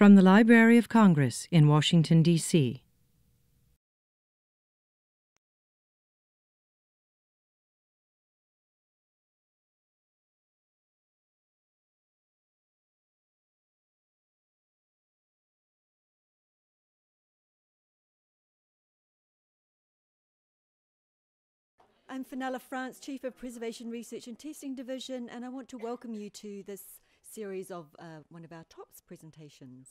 From the Library of Congress in Washington, D.C. I'm Fenella France, Chief of Preservation Research and Testing Division, and I want to welcome you to this series of one of our TOPS presentations.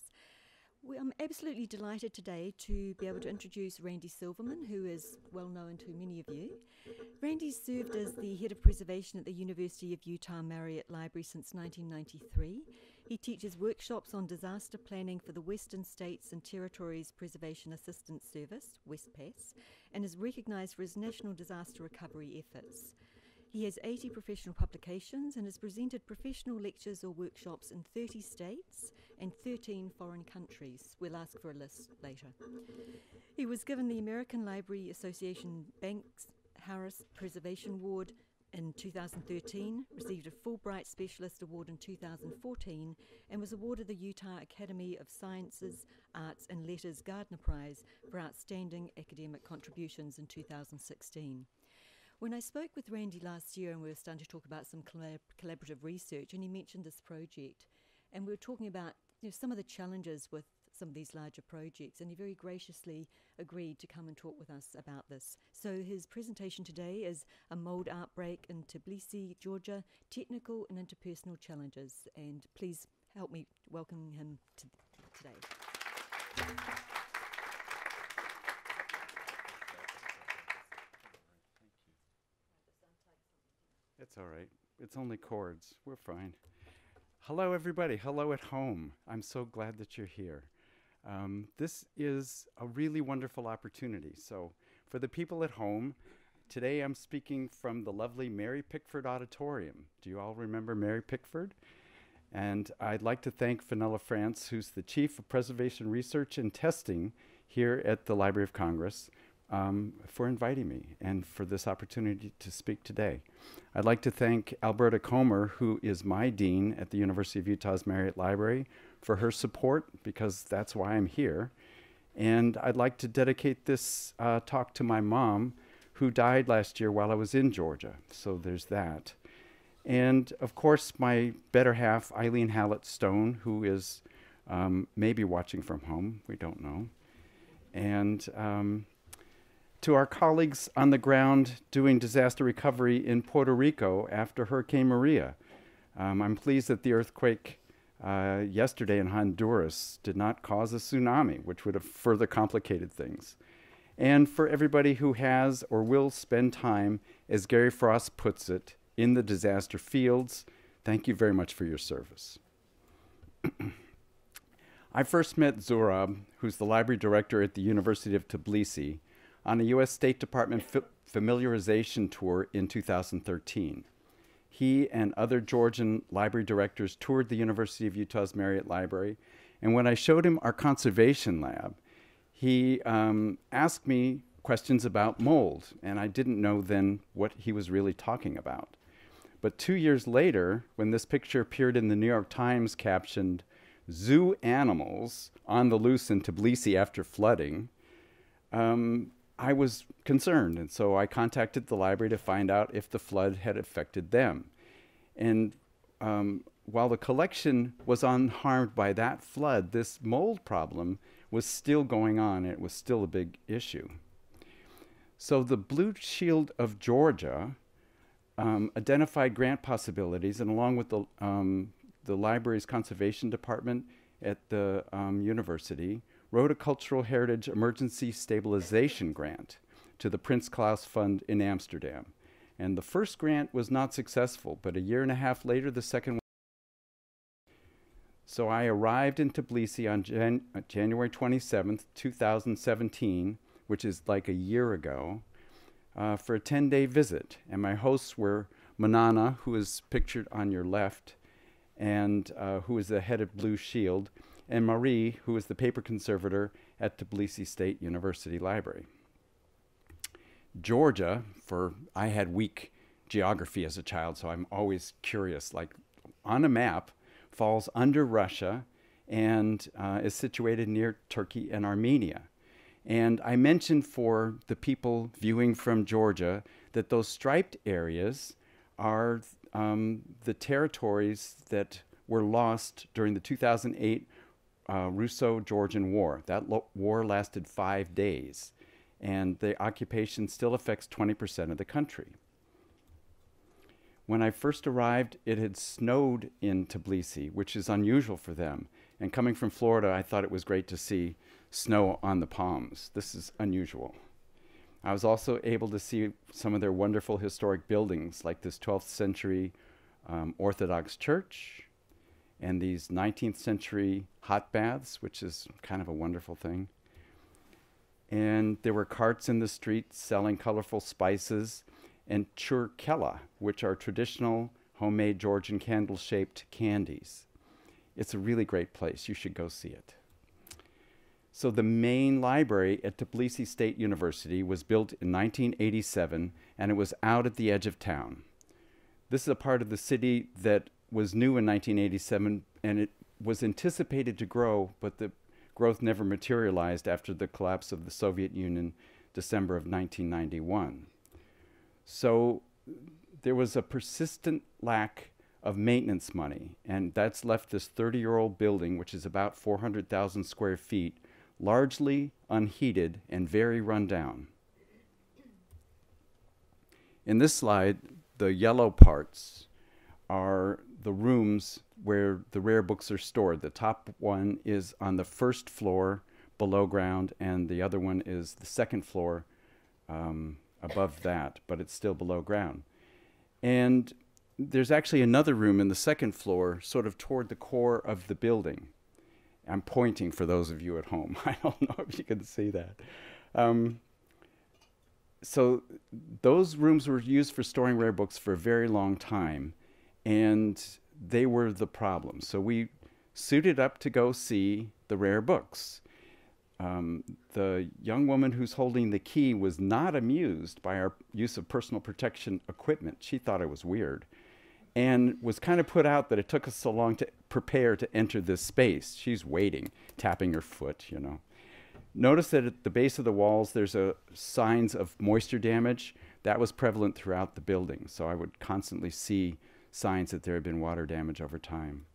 I'm absolutely delighted today to be able to introduce Randy Silverman, who is well known to many of you. Randy served as the Head of Preservation at the University of Utah Marriott Library since 1993. He teaches workshops on disaster planning for the Western States and Territories Preservation Assistance Service, WESTPAS, and is recognized for his national disaster recovery efforts. He has 80 professional publications and has presented professional lectures or workshops in 30 states and 13 foreign countries. We'll ask for a list later. He was given the American Library Association Banks Harris Preservation Award in 2013, received a Fulbright Specialist Award in 2014, and was awarded the Utah Academy of Sciences, Arts and Letters Gardner Prize for outstanding academic contributions in 2016. When I spoke with Randy last year and we were starting to talk about some collaborative research, and he mentioned this project, and we were talking about some of the challenges with some of these larger projects, and he very graciously agreed to come and talk with us about this. So his presentation today is a mold outbreak in Tbilisi, Georgia, technical and interpersonal challenges, and please help me welcome him today. It's all right. It's only chords. We're fine. Hello, everybody. Hello at home. I'm so glad that you're here. This is a really wonderful opportunity. So for the people at home, today I'm speaking from the lovely Mary Pickford Auditorium. Do you all remember Mary Pickford? And I'd like to thank Fenella France, who's the Chief of Preservation Research and Testing here at the Library of Congress, for inviting me and for this opportunity to speak today. I'd like to thank Alberta Comer, who is my dean at the University of Utah's Marriott Library, for her support, because that's why I'm here. And I'd like to dedicate this talk to my mom, who died last year while I was in Georgia. So there's that. And of course, my better half, Eileen Hallett Stone, who is maybe watching from home. We don't know. And to our colleagues on the ground doing disaster recovery in Puerto Rico after Hurricane Maria. I'm pleased that the earthquake yesterday in Honduras did not cause a tsunami, which would have further complicated things. And for everybody who has or will spend time, as Gary Frost puts it, in the disaster fields, thank you very much for your service. I first met Zurab, who's the library director at the University of Tbilisi, on a U.S. State Department familiarization tour in 2013. He and other Georgian library directors toured the University of Utah's Marriott Library, and when I showed him our conservation lab, he asked me questions about mold, and I didn't know then what he was really talking about. But 2 years later, when this picture appeared in the New York Times captioned, "Zoo Animals on the Loose in Tbilisi After Flooding," I was concerned, and so I contacted the library to find out if the flood had affected them. And while the collection was unharmed by that flood, this mold problem was still going on, and it was still a big issue. So the Blue Shield of Georgia identified grant possibilities, and along with the library's conservation department at the university, wrote a Cultural Heritage Emergency Stabilization Grant to the Prince Claus Fund in Amsterdam. And the first grant was not successful, but a year and a half later, the second one. So I arrived in Tbilisi on January 27th, 2017, which is like a year ago, for a 10-day visit. And my hosts were Manana, who is pictured on your left, and who is the head of Blue Shield, and Marie, who is the paper conservator at Tbilisi State University Library. Georgia, I had weak geography as a child, so I'm always curious, like on a map, falls under Russia and is situated near Turkey and Armenia. And I mentioned for the people viewing from Georgia that those striped areas are the territories that were lost during the 2008 Russo-Georgian War. That war lasted 5 days, and the occupation still affects 20% of the country. When I first arrived, it had snowed in Tbilisi, which is unusual for them. And coming from Florida, I thought it was great to see snow on the palms. This is unusual. I was also able to see some of their wonderful historic buildings, like this 12th century Orthodox church, and these 19th century hot baths, which is kind of a wonderful thing. And there were carts in the streets selling colorful spices and churkela, which are traditional homemade Georgian candle-shaped candies. It's a really great place. You should go see it. So the main library at Tbilisi State University was built in 1987, and it was out at the edge of town. This is a part of the city that was new in 1987, and it was anticipated to grow, but the growth never materialized after the collapse of the Soviet Union, December of 1991. So there was a persistent lack of maintenance money, and that's left this 30-year-old building, which is about 400,000 square feet, largely unheated and very run down. In this slide, the yellow parts are the rooms where the rare books are stored. The top one is on the first floor below ground, and the other one is the second floor above that, but it's still below ground. And there's actually another room in the second floor, sort of toward the core of the building. I'm pointing for those of you at home. I don't know if you can see that. So those rooms were used for storing rare books for a very long time, and they were the problem. So we suited up to go see the rare books. The young woman who's holding the key was not amused by our use of personal protection equipment. She thought it was weird, and was kind of put out that it took us so long to prepare to enter this space. She's waiting, tapping her foot, you know. Notice that at the base of the walls, there's signs of moisture damage. That was prevalent throughout the building, so I would constantly see signs that there had been water damage over time.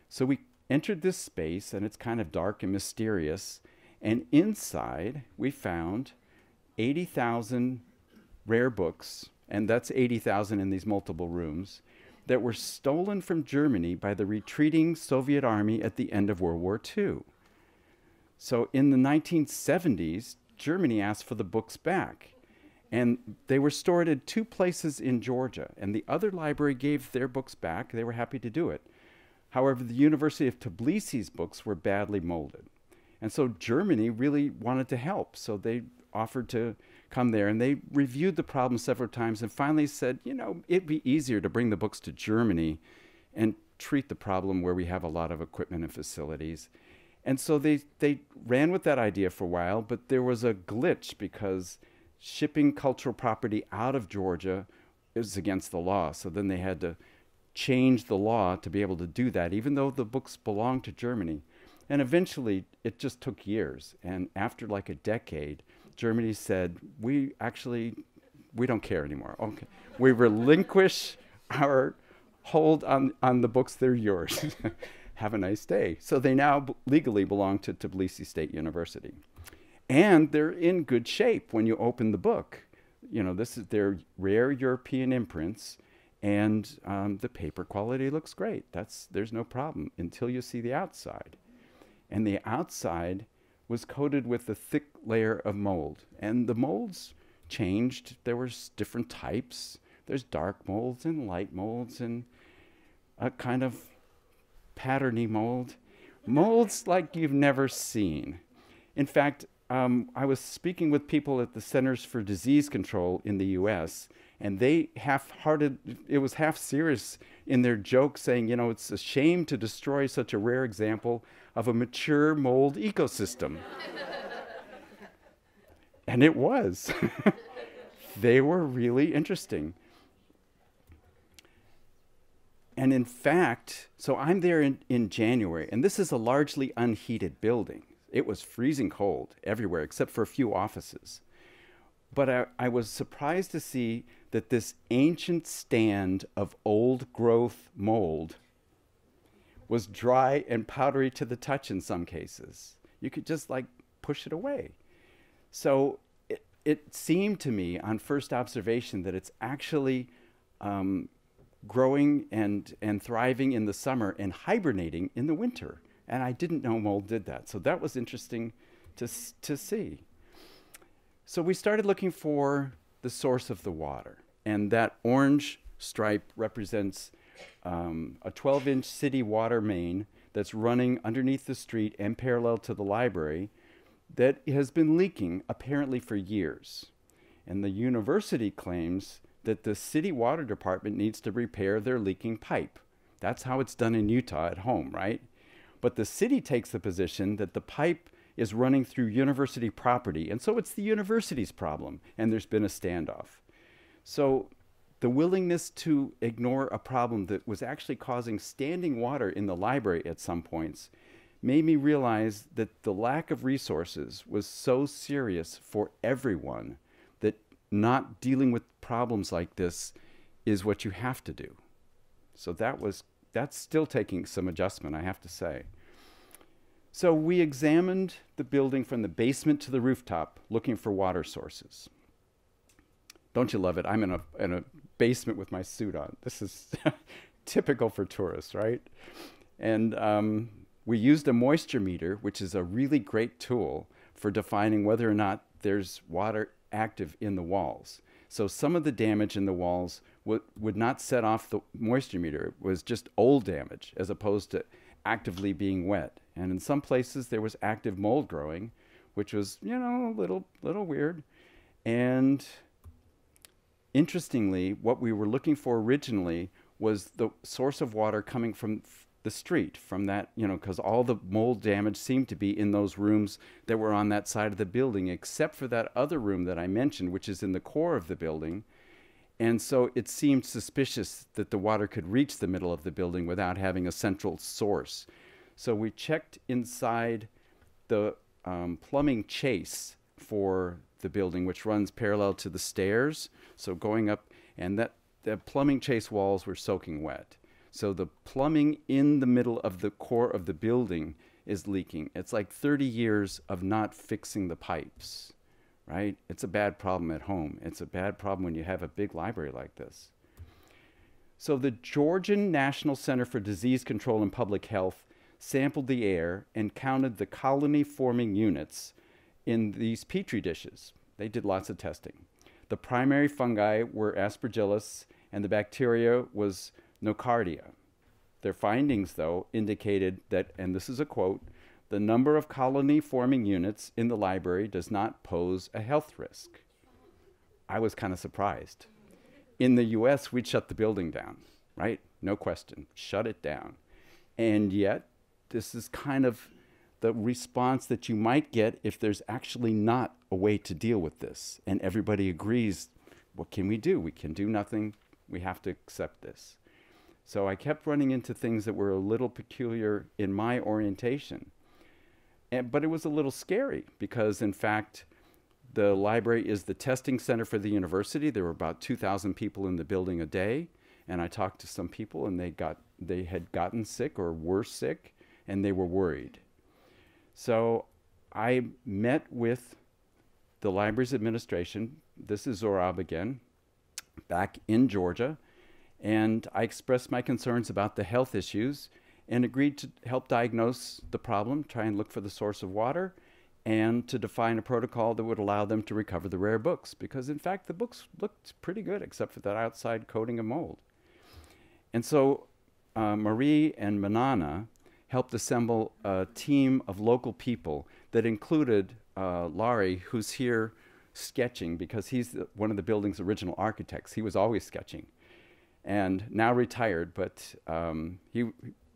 So we entered this space, and it's kind of dark and mysterious. And inside, we found 80,000 rare books, and that's 80,000 in these multiple rooms, that were stolen from Germany by the retreating Soviet army at the end of World War II. So in the 1970s, Germany asked for the books back, and they were stored in 2 places in Georgia, and the other library gave their books back. They were happy to do it. However, the University of Tbilisi's books were badly molded. And so Germany really wanted to help, so they offered to come there, and they reviewed the problem several times and finally said, you know, it'd be easier to bring the books to Germany and treat the problem where we have a lot of equipment and facilities. And so they ran with that idea for a while, but there was a glitch because shipping cultural property out of Georgia is against the law. So then they had to change the law to be able to do that, even though the books belonged to Germany. And eventually, it just took years. And after like a decade, Germany said, we don't care anymore. Okay, we relinquish our hold on the books, they're yours. Have a nice day. So they now legally belong to Tbilisi State University. And they're in good shape when you open the book. You know, they're rare European imprints, and the paper quality looks great. There's no problem until you see the outside. And the outside was coated with a thick layer of mold. And the molds changed. There were different types. There's dark molds and light molds and a kind of patterny mold. Molds like you've never seen. In fact, I was speaking with people at the Centers for Disease Control in the US, and they it was half serious in their joke saying, you know, it's a shame to destroy such a rare example of a mature mold ecosystem. And it was. They were really interesting. And in fact, so I'm there in January, and this is a largely unheated building. It was freezing cold everywhere except for a few offices. But I was surprised to see that this ancient stand of old growth mold was dry and powdery to the touch in some cases. You could just like push it away. So it seemed to me on first observation that it's actually growing and thriving in the summer and hibernating in the winter. And I didn't know mold did that. So that was interesting to see. So we started looking for the source of the water. And that orange stripe represents a 12-inch city water main that's running underneath the street and parallel to the library that has been leaking apparently for years. And the university claims that the city water department needs to repair their leaking pipe. That's how it's done in Utah at home, right? But the city takes the position that the pipe is running through university property, and so it's the university's problem, and there's been a standoff. So the willingness to ignore a problem that was actually causing standing water in the library at some points made me realize that the lack of resources was so serious for everyone that not dealing with problems like this is what you have to do. So that's still taking some adjustment, I have to say. So we examined the building from the basement to the rooftop looking for water sources. Don't you love it? I'm in a basement with my suit on. This is typical for tourists, right? And we used a moisture meter, which is a really great tool for defining whether or not there's water active in the walls. So some of the damage in the walls would not set off the moisture meter. It was just old damage as opposed to actively being wet. And in some places there was active mold growing, which was, you know, a little weird. And interestingly, what we were looking for originally was the source of water coming from the street, from that, you know, because all the mold damage seemed to be in those rooms that were on that side of the building, except for that other room that I mentioned, which is in the core of the building. And so it seemed suspicious that the water could reach the middle of the building without having a central source. So we checked inside the plumbing chase for the building, which runs parallel to the stairs. So going up, and the plumbing chase walls were soaking wet. So the plumbing in the middle of the core of the building is leaking. It's like 30 years of not fixing the pipes, right? It's a bad problem at home. It's a bad problem when you have a big library like this. So the Georgian National Center for Disease Control and Public Health sampled the air and counted the colony-forming units in these petri dishes. They did lots of testing. The primary fungi were Aspergillus, and the bacteria was Nocardia. Their findings, though, indicated that, and this is a quote, the number of colony-forming units in the library does not pose a health risk. I was kind of surprised. In the US, we'd shut the building down, right? No question, shut it down. And yet, this is kind of the response that you might get if there's actually not a way to deal with this. And everybody agrees, what can we do? We can do nothing. We have to accept this. So I kept running into things that were a little peculiar in my orientation. But it was a little scary because, in fact, the library is the testing center for the university. There were about 2,000 people in the building a day. And I talked to some people, and they had gotten sick or were sick, and they were worried. So I met with the library's administration. This is Zorab again, back in Georgia. And I expressed my concerns about the health issues and agreed to help diagnose the problem, try and look for the source of water, and to define a protocol that would allow them to recover the rare books. Because, in fact, the books looked pretty good, except for that outside coating of mold. And so Marie and Manana helped assemble a team of local people that included Laurie, who's here sketching because he's one of the building's original architects. He was always sketching. And now retired, but he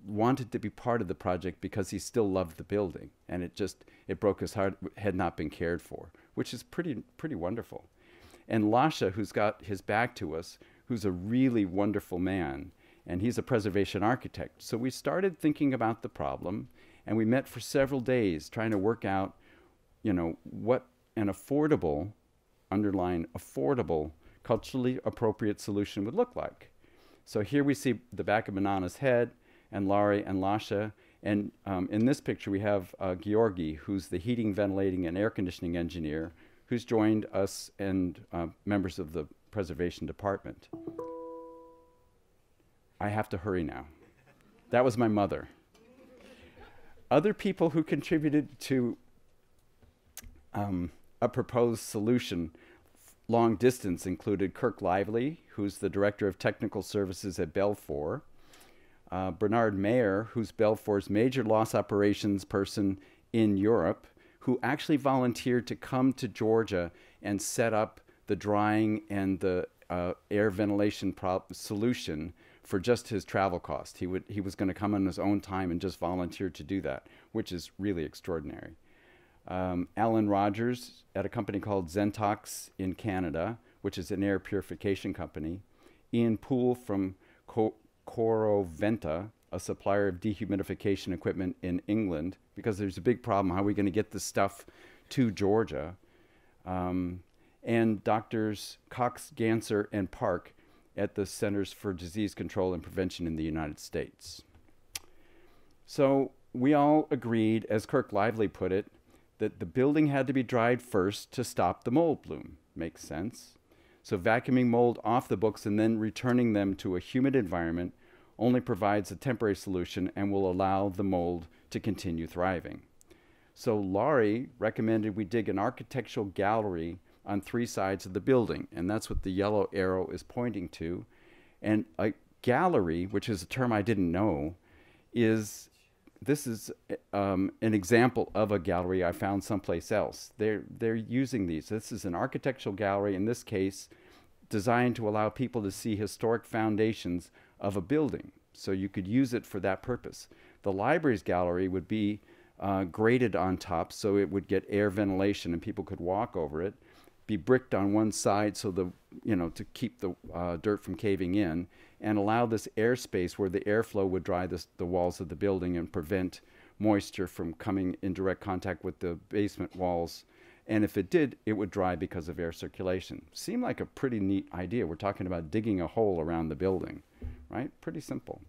wanted to be part of the project because he still loved the building, and it broke his heart it had not been cared for, which is pretty wonderful. And Lasha, who's got his back to us, who's a really wonderful man, and he's a preservation architect. So we started thinking about the problem, and we met for several days trying to work out, you know, what an affordable, underline affordable, culturally appropriate solution would look like. So here we see the back of Manana's head, and Laurie and Lasha. And in this picture, we have Georgi, who's the heating, ventilating, and air conditioning engineer, who's joined us and members of the preservation department. I have to hurry now. That was my mother. Other people who contributed to a proposed solution long distance included Kirk Lively, who's the Director of Technical Services at Belfour, Bernard Mayer, who's Belfour's major loss operations person in Europe, who actually volunteered to come to Georgia and set up the drying and the air ventilation solution for just his travel cost. He was going to come on his own time and just volunteered to do that, which is really extraordinary. Alan Rogers at a company called Zentox in Canada, which is an air purification company. Ian Poole from Coroventa, a supplier of dehumidification equipment in England, because there's a big problem. How are we going to get this stuff to Georgia? And doctors Cox, Ganser, and Park at the Centers for Disease Control and Prevention in the United States. So we all agreed, as Kirk Lively put it, that the building had to be dried first to stop the mold bloom. Makes sense. So vacuuming mold off the books and then returning them to a humid environment only provides a temporary solution and will allow the mold to continue thriving. So Laurie recommended we dig an architectural gallery on 3 sides of the building, and that's what the yellow arrow is pointing to. And a gallery, which is a term I didn't know, this is an example of a gallery I found someplace else. They're using these. This is an architectural gallery, in this case, designed to allow people to see historic foundations of a building. So you could use it for that purpose. The library's gallery would be graded on top so it would get air ventilation and people could walk over it, be bricked on one side so to keep the dirt from caving in, and allow this airspace where the airflow would dry the walls of the building and prevent moisture from coming in direct contact with the basement walls. And if it did, it would dry because of air circulation. Seemed like a pretty neat idea. We're talking about digging a hole around the building, right? Pretty simple.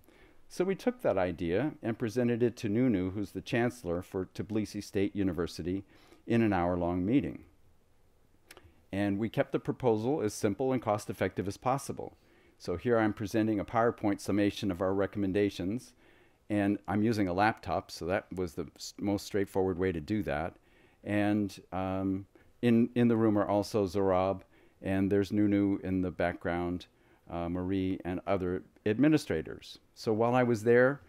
So we took that idea and presented it to Nunu, who's the chancellor for Tbilisi State University, in an hour-long meeting. And we kept the proposal as simple and cost-effective as possible. So here I'm presenting a PowerPoint summation of our recommendations, and I'm using a laptop, so that was the most straightforward way to do that. And in the room are also Zorab, and there's Nunu in the background, Marie, and other administrators. So while I was there,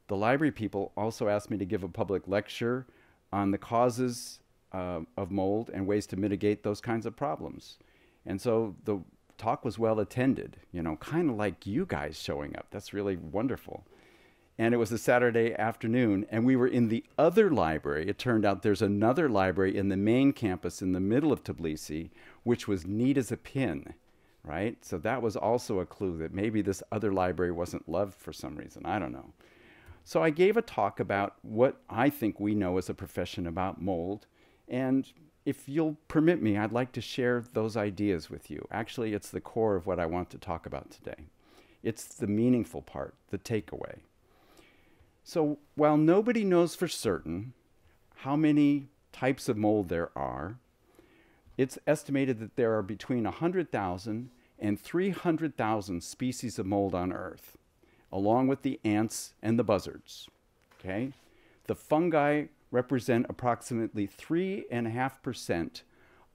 the library people also asked me to give a public lecture on the causes of mold and ways to mitigate those kinds of problems. And so the talk was well attended, kind of like you guys showing up. That's really wonderful. And it was a Saturday afternoon, and we were in the other library. It turned out there's another library in the main campus in the middle of Tbilisi, which was neat as a pin, right? So that was also a clue that maybe this other library wasn't loved for some reason. I don't know. So I gave a talk about what I think we know as a profession about mold. And if you'll permit me, I'd like to share those ideas with you. Actually, it's the core of what I want to talk about today. It's the meaningful part, the takeaway. So while nobody knows for certain how many types of mold there are, it's estimated that there are between 100,000 and 300,000 species of mold on Earth, along with the ants and the buzzards, okay? The fungi represent approximately 3.5%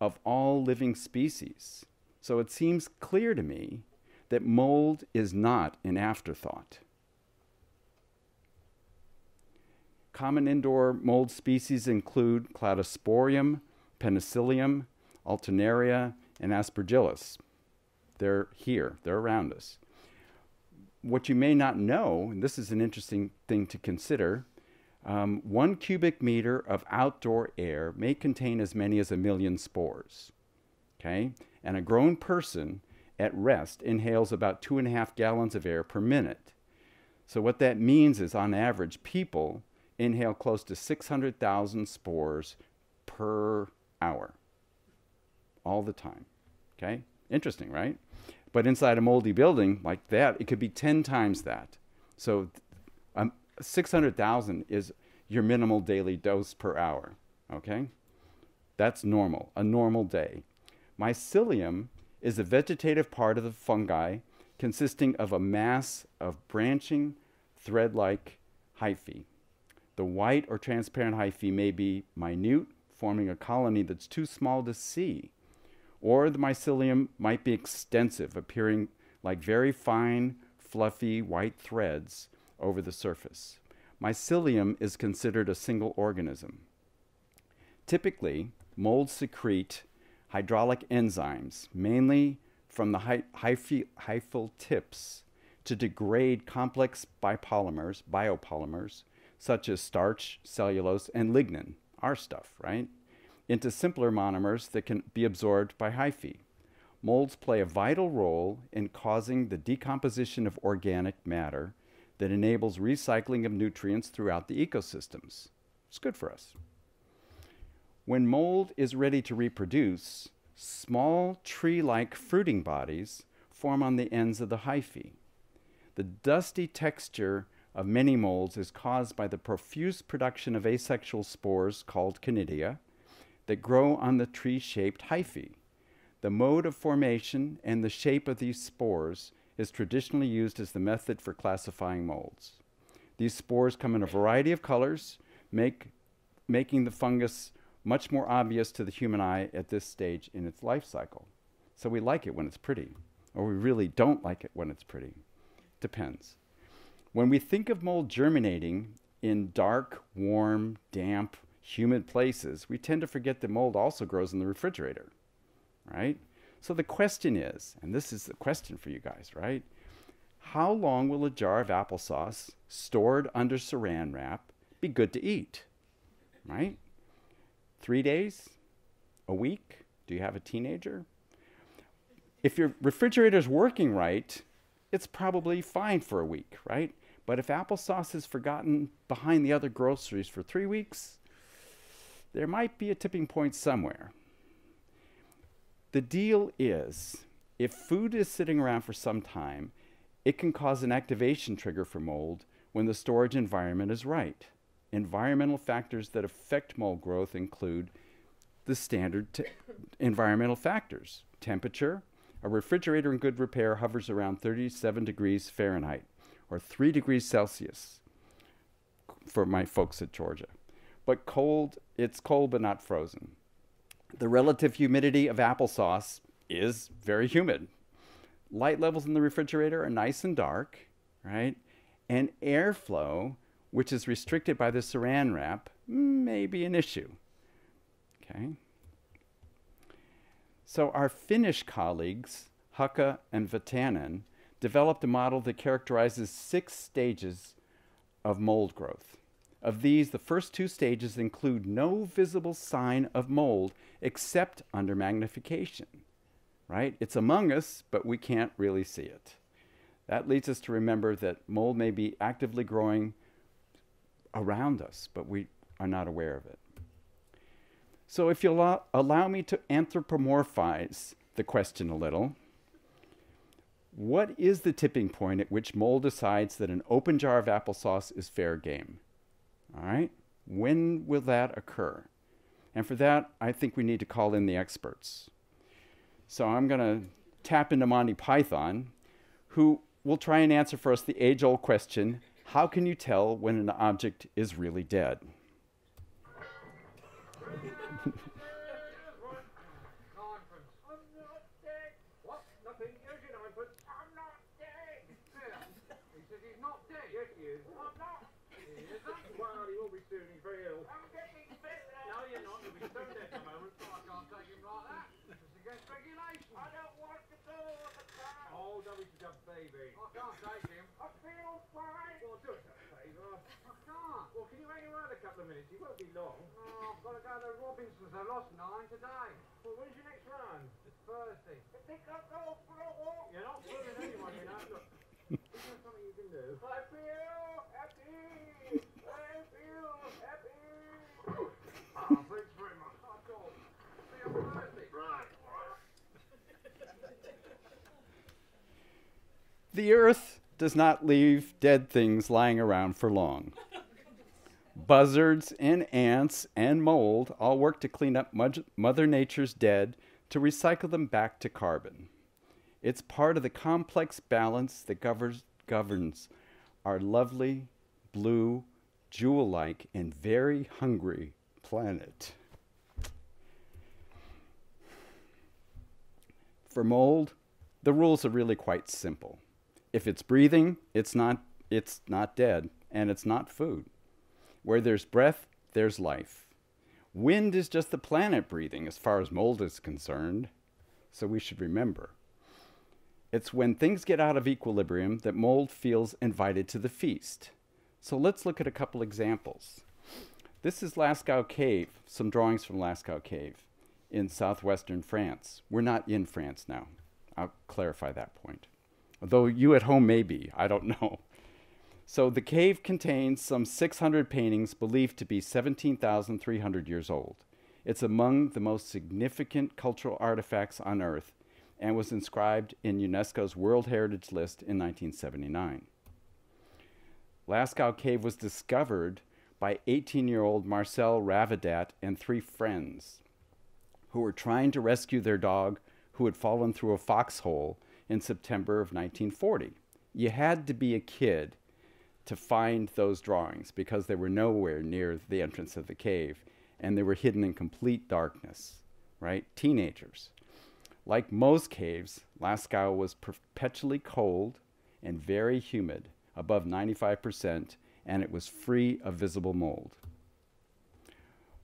of all living species. So it seems clear to me that mold is not an afterthought. Common indoor mold species include Cladosporium, Penicillium, Alternaria, and Aspergillus. They're here, they're around us. What you may not know, and this is an interesting thing to consider, 1 cubic meter of outdoor air may contain as many as 1 million spores, okay? And a grown person at rest inhales about 2.5 gallons of air per minute. So what that means is, on average, people inhale close to 600,000 spores per hour, all the time. Okay? Interesting, right? But inside a moldy building like that, it could be 10 times that. So 600,000 is your minimal daily dose per hour. Okay? That's normal, a normal day. Mycelium is a vegetative part of the fungi consisting of a mass of branching, thread-like hyphae. The white or transparent hyphae may be minute, forming a colony that's too small to see, or the mycelium might be extensive, appearing like very fine, fluffy white threads over the surface. Mycelium is considered a single organism. Typically, molds secrete hydraulic enzymes, mainly from the hyphal tips, to degrade complex biopolymers, such as starch, cellulose, and lignin, our stuff, right, into simpler monomers that can be absorbed by hyphae. Molds play a vital role in causing the decomposition of organic matter that enables recycling of nutrients throughout the ecosystems. It's good for us. When mold is ready to reproduce, small tree-like fruiting bodies form on the ends of the hyphae. The dusty texture of many molds is caused by the profuse production of asexual spores called Canadia that grow on the tree-shaped hyphae. The mode of formation and the shape of these spores is traditionally used as the method for classifying molds. These spores come in a variety of colors, making the fungus much more obvious to the human eye at this stage in its life cycle. So we like it when it's pretty, or we really don't like it when it's pretty. Depends. When we think of mold germinating in dark, warm, damp, humid places, we tend to forget that mold also grows in the refrigerator, right? So the question is, and this is the question for you guys, right? How long will a jar of applesauce stored under saran wrap be good to eat, right? 3 days? A week? Do you have a teenager? If your refrigerator's working right, it's probably fine for a week, right? But if applesauce is forgotten behind the other groceries for 3 weeks, there might be a tipping point somewhere. The deal is, if food is sitting around for some time, it can cause an activation trigger for mold when the storage environment is right. Environmental factors that affect mold growth include the standard environmental factors. Temperature. A refrigerator in good repair hovers around 37 degrees Fahrenheit, or 3 degrees Celsius for my folks at Georgia. But cold, it's cold but not frozen. The relative humidity of applesauce is very humid. Light levels in the refrigerator are nice and dark, right? And airflow, which is restricted by the saran wrap, may be an issue. Okay? So our Finnish colleagues, Hukka and Vatanen, developed a model that characterizes 6 stages of mold growth. Of these, the first 2 stages include no visible sign of mold except under magnification, right? It's among us, but we can't really see it. That leads us to remember that mold may be actively growing around us, but we are not aware of it. So if you'll allow me to anthropomorphize the question a little, what is the tipping point at which mold decides that an open jar of applesauce is fair game? All right? When will that occur? And for that, I think we need to call in the experts. So I'm going to tap into Monty Python, who will try and answer for us the age-old question, how can you tell when an object is really dead? Baby. I can't take him. I feel fine. Well, do us a favour. I can't. Well, can you hang around a couple of minutes? You won't be long. Oh, I've got to go to Robinson's. I lost 9 today. Well, when's your next run? Thursday. I think I'll go for a walk. You're not fooling anyone, you know. Look, is there something you can do. I feel happy. I feel happy. Thanks very much. I thought. See you on Thursday. Right. The Earth does not leave dead things lying around for long. Buzzards and ants and mold all work to clean up Mother Nature's dead to recycle them back to carbon. It's part of the complex balance that governs our lovely, blue, jewel-like, and very hungry planet. For mold, the rules are really quite simple. If it's breathing, it's not dead, and it's not food. Where there's breath, there's life. Wind is just the planet breathing as far as mold is concerned, so we should remember. It's when things get out of equilibrium that mold feels invited to the feast. So let's look at a couple examples. This is Lascaux Cave, some drawings from Lascaux Cave in southwestern France. We're not in France now. I'll clarify that point. Although you at home may be, I don't know. So the cave contains some 600 paintings believed to be 17,300 years old. It's among the most significant cultural artifacts on Earth and was inscribed in UNESCO's World Heritage List in 1979. Lascaux Cave was discovered by 18-year-old Marcel Ravadat and 3 friends who were trying to rescue their dog who had fallen through a foxhole in September of 1940. You had to be a kid to find those drawings because they were nowhere near the entrance of the cave and they were hidden in complete darkness, right? Teenagers. Like most caves, Lascaux was perpetually cold and very humid, above 95%, and it was free of visible mold.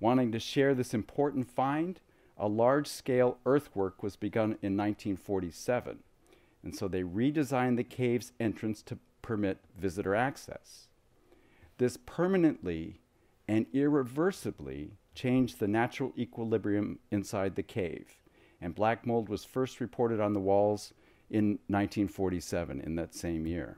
Wanting to share this important find, a large-scale earthwork was begun in 1947, and so they redesigned the cave's entrance to permit visitor access. This permanently and irreversibly changed the natural equilibrium inside the cave, and black mold was first reported on the walls in 1947, in that same year.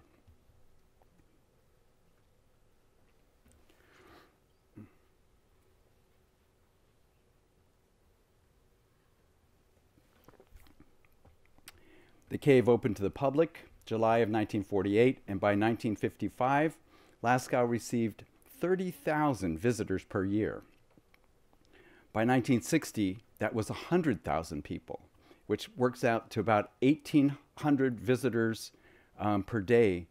The cave opened to the public July of 1948, and by 1955, Lascaux received 30,000 visitors per year. By 1960, that was 100,000 people, which works out to about 1,800 visitors per day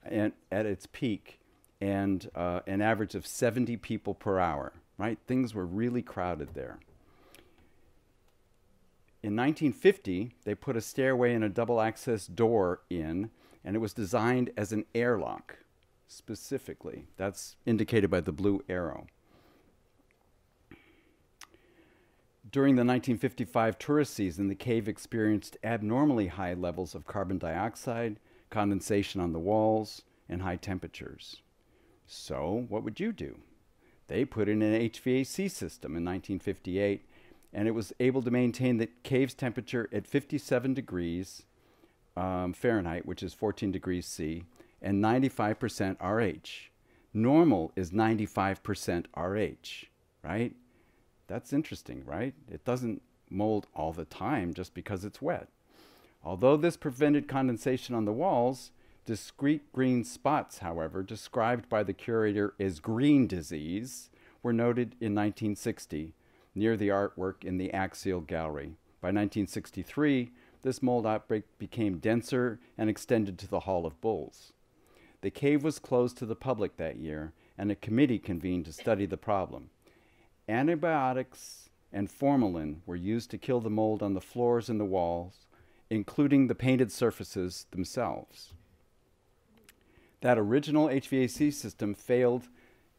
at its peak, and an average of 70 people per hour, right? Things were really crowded there. In 1950, they put a stairway and a double-access door in, and it was designed as an airlock, specifically. That's indicated by the blue arrow. During the 1955 tourist season, the cave experienced abnormally high levels of carbon dioxide, condensation on the walls, and high temperatures. So, what would you do? They put in an HVAC system in 1958, and it was able to maintain the cave's temperature at 57 degrees Fahrenheit, which is 14 degrees C, and 95% RH. Normal is 95% RH, right? That's interesting, right? It doesn't mold all the time just because it's wet. Although this prevented condensation on the walls, discrete green spots, however, described by the curator as green disease, were noted in 1960 near the artwork in the Axial Gallery. By 1963, this mold outbreak became denser and extended to the Hall of Bulls. The cave was closed to the public that year, and a committee convened to study the problem. Antibiotics and formalin were used to kill the mold on the floors and the walls, including the painted surfaces themselves. That original HVAC system failed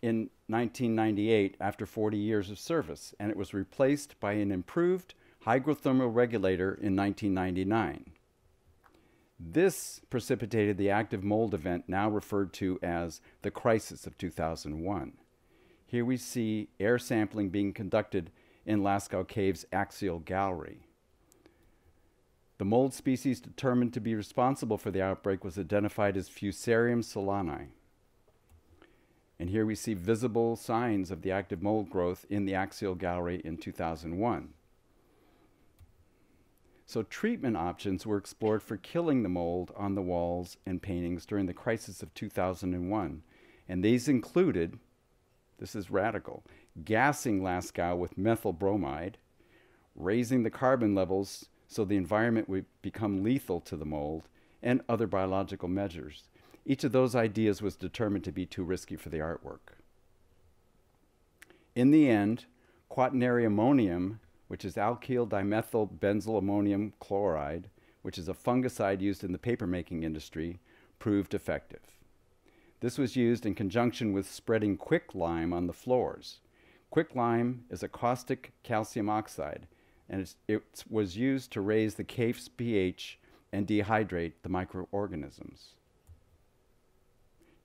in 1998 after 40 years of service, and it was replaced by an improved hygrothermal regulator in 1999. This precipitated the active mold event now referred to as the crisis of 2001. Here we see air sampling being conducted in Lascaux Cave's Axial Gallery. The mold species determined to be responsible for the outbreak was identified as Fusarium solani. And here we see visible signs of the active mold growth in the axial gallery in 2001. So treatment options were explored for killing the mold on the walls and paintings during the crisis of 2001. And these included, this is radical, gassing Lascaux with methyl bromide, raising the carbon levels so the environment would become lethal to the mold, and other biological measures. Each of those ideas was determined to be too risky for the artwork. In the end, quaternary ammonium, which is alkyl dimethyl benzyl ammonium chloride, which is a fungicide used in the papermaking industry, proved effective. This was used in conjunction with spreading quicklime on the floors. Quicklime is a caustic calcium oxide, and it was used to raise the cave's pH and dehydrate the microorganisms.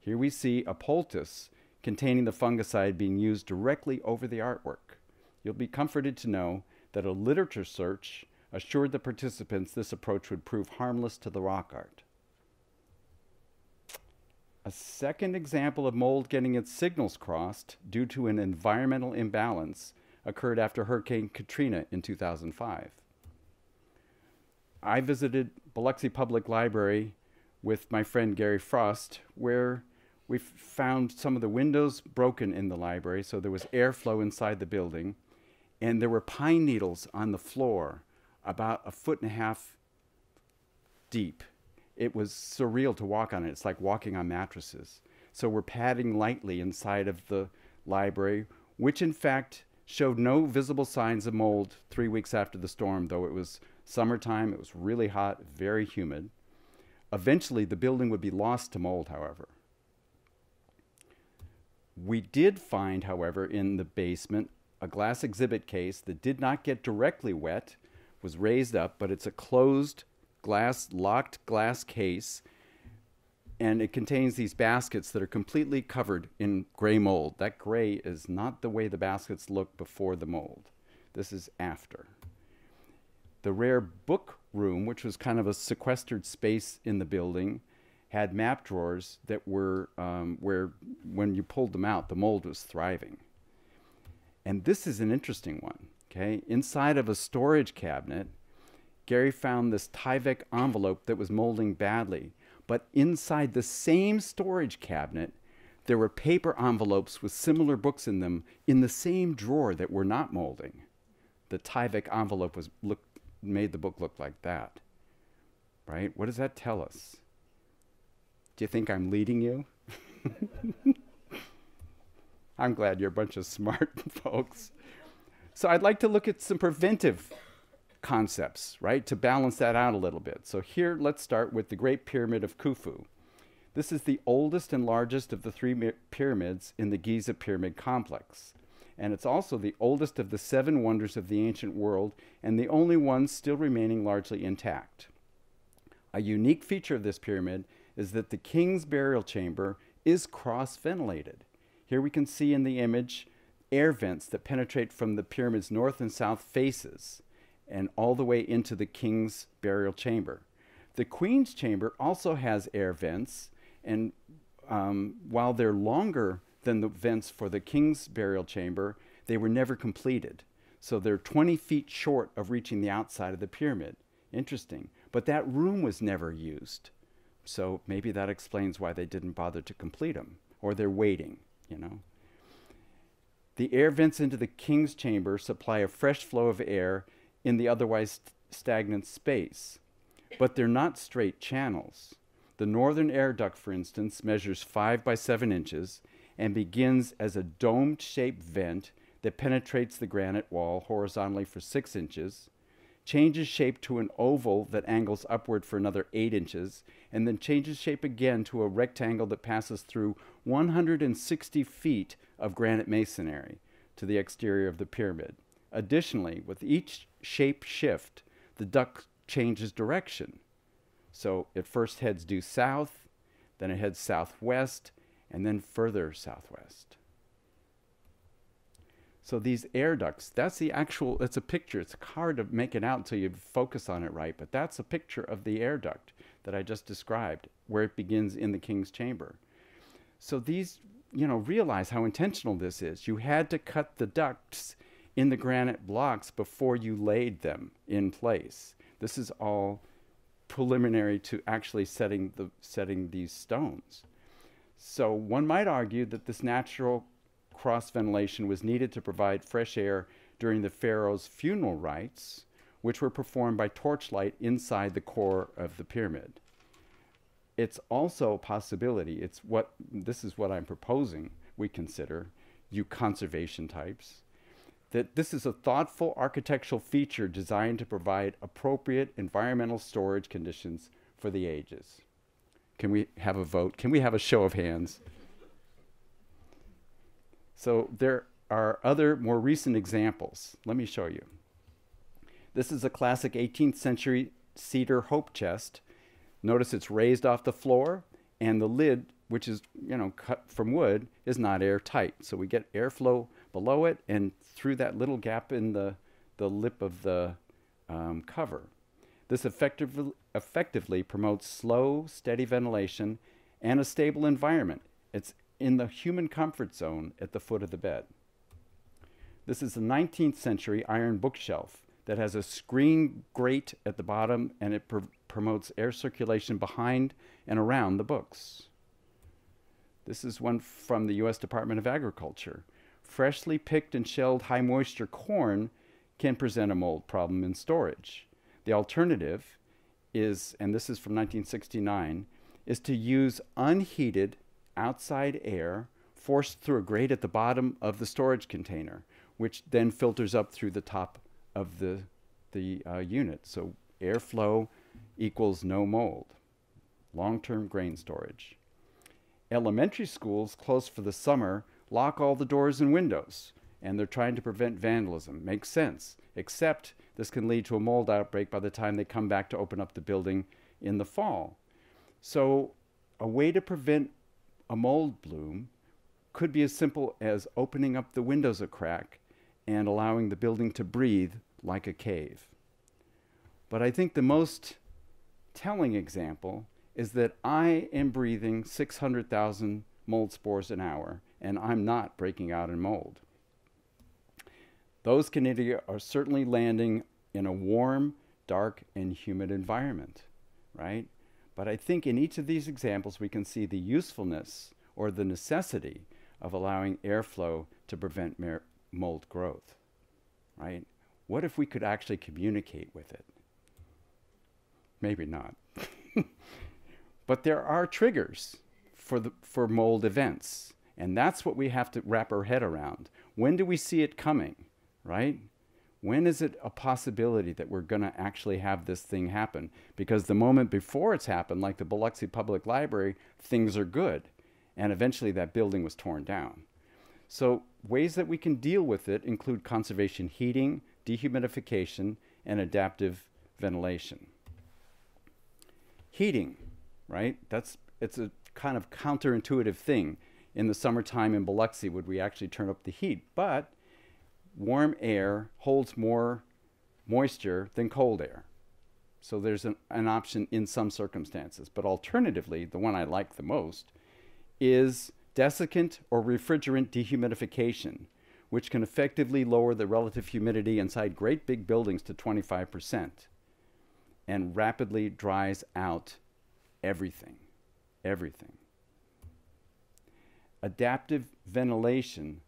Here we see a poultice containing the fungicide being used directly over the artwork. You'll be comforted to know that a literature search assured the participants this approach would prove harmless to the rock art. A second example of mold getting its signals crossed due to an environmental imbalance occurred after Hurricane Katrina in 2005. I visited Biloxi Public Library with my friend Gary Frost, where we found some of the windows broken in the library, so there was airflow inside the building, and there were pine needles on the floor about 1.5 feet deep. It was surreal to walk on it. It's like walking on mattresses. So we're padding lightly inside of the library, which in fact showed no visible signs of mold 3 weeks after the storm, though it was summertime, it was really hot, very humid. Eventually, the building would be lost to mold, however. We did find, however, in the basement, a glass exhibit case that did not get directly wet, was raised up, but it's a closed locked glass case, and it contains these baskets that are completely covered in gray mold. That gray is not the way the baskets look before the mold. This is after. The rare book room, which was kind of a sequestered space in the building, had map drawers that were where when you pulled them out, the mold was thriving. And this is an interesting one, okay? Inside of a storage cabinet, Gary found this Tyvek envelope that was molding badly. But inside the same storage cabinet, there were paper envelopes with similar books in them in the same drawer that were not molding. The Tyvek envelope made the book look like that, right? What does that tell us? Do you think I'm leading you? I'm glad you're a bunch of smart folks. So I'd like to look at some preventive concepts, right, to balance that out a little bit. So here, let's start with the Great Pyramid of Khufu. This is the oldest and largest of the three pyramids in the Giza Pyramid Complex. And it's also the oldest of the 7 wonders of the ancient world, and the only one still remaining largely intact. A unique feature of this pyramid is that the king's burial chamber is cross-ventilated. Here we can see in the image air vents that penetrate from the pyramid's north and south faces and all the way into the king's burial chamber. The queen's chamber also has air vents, and while they're longer than the vents for the king's burial chamber, they were never completed. So they're 20 feet short of reaching the outside of the pyramid. Interesting. But that room was never used. So maybe that explains why they didn't bother to complete them, or they're waiting, you know. The air vents into the king's chamber supply a fresh flow of air in the otherwise stagnant space, but they're not straight channels. The northern air duct, for instance, measures 5 by 7 inches and begins as a domed-shaped vent that penetrates the granite wall horizontally for 6 inches, changes shape to an oval that angles upward for another 8 inches, and then changes shape again to a rectangle that passes through 160 feet of granite masonry to the exterior of the pyramid. Additionally, with each shape shift, the duct changes direction. So it first heads due south, then it heads southwest, and then further southwest. So these air ducts, that's the actual, it's a picture. It's hard to make it out until you focus on it right, but that's a picture of the air duct that I just described, where it begins in the king's chamber. So these, realize how intentional this is. You had to cut the ducts in the granite blocks before you laid them in place. This is all preliminary to actually setting these stones. So one might argue that this natural cross ventilation was needed to provide fresh air during the pharaoh's funeral rites, which were performed by torchlight inside the core of the pyramid. It's also a possibility, this is what I'm proposing we consider, you conservation types, that this is a thoughtful architectural feature designed to provide appropriate environmental storage conditions for the ages. Can we have a vote? Can we have a show of hands? So there are other more recent examples. Let me show you. This is a classic 18th century cedar hope chest. Notice it's raised off the floor, and the lid, which is cut from wood, is not airtight. So we get airflow below it and through that little gap in the lip of the cover. This effectively promotes slow, steady ventilation and a stable environment. It's in the human comfort zone at the foot of the bed. This is a 19th century iron bookshelf that has a screen grate at the bottom, and it promotes air circulation behind and around the books. This is one from the U.S. Department of Agriculture. Freshly picked and shelled high moisture corn can present a mold problem in storage. The alternative is, and this is from 1969, is to use unheated outside air forced through a grate at the bottom of the storage container, which then filters up through the top of the unit. So airflow equals no mold. Long-term grain storage. Elementary schools closed for the summer lock all the doors and windows, and they're trying to prevent vandalism. Makes sense, except this can lead to a mold outbreak by the time they come back to open up the building in the fall. So a way to prevent a mold bloom could be as simple as opening up the windows a crack and allowing the building to breathe like a cave. But I think the most telling example is that I am breathing 600,000 mold spores an hour, and I'm not breaking out in mold. Those Canadia are certainly landing in a warm, dark, and humid environment, right? But I think in each of these examples we can see the usefulness or the necessity of allowing airflow to prevent mold growth, right? What if we could actually communicate with it? Maybe not. But there are triggers for mold events, and that's what we have to wrap our head around. When do we see it coming, right? When is it a possibility that we're going to actually have this thing happen? Because the moment before it's happened, like the Biloxi Public Library, things are good, and eventually that building was torn down. So ways that we can deal with it include conservation heating, dehumidification, and adaptive ventilation. Heating, right? It's a kind of counterintuitive thing. In the summertime in Biloxi, would we actually turn up the heat? But warm air holds more moisture than cold air. So there's an option in some circumstances. But alternatively, the one I like the most is desiccant or refrigerant dehumidification, which can effectively lower the relative humidity inside great big buildings to 25% and rapidly dries out everything. Adaptive ventilation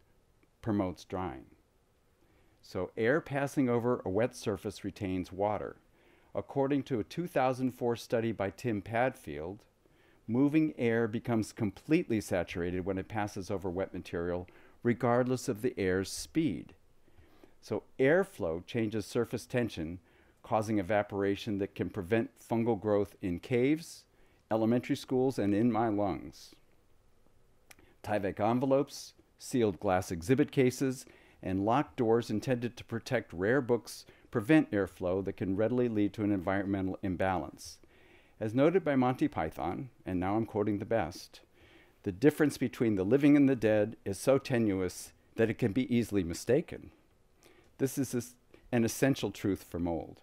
promotes drying. So air passing over a wet surface retains water. According to a 2004 study by Tim Padfield, moving air becomes completely saturated when it passes over wet material, regardless of the air's speed. So airflow changes surface tension, causing evaporation that can prevent fungal growth in caves, elementary schools, and in my lungs. Tyvek envelopes, sealed glass exhibit cases, and locked doors intended to protect rare books prevent airflow that can readily lead to an environmental imbalance. As noted by Monty Python, and now I'm quoting the best, the difference between the living and the dead is so tenuous, that it can be easily mistaken. This is an essential truth for mold.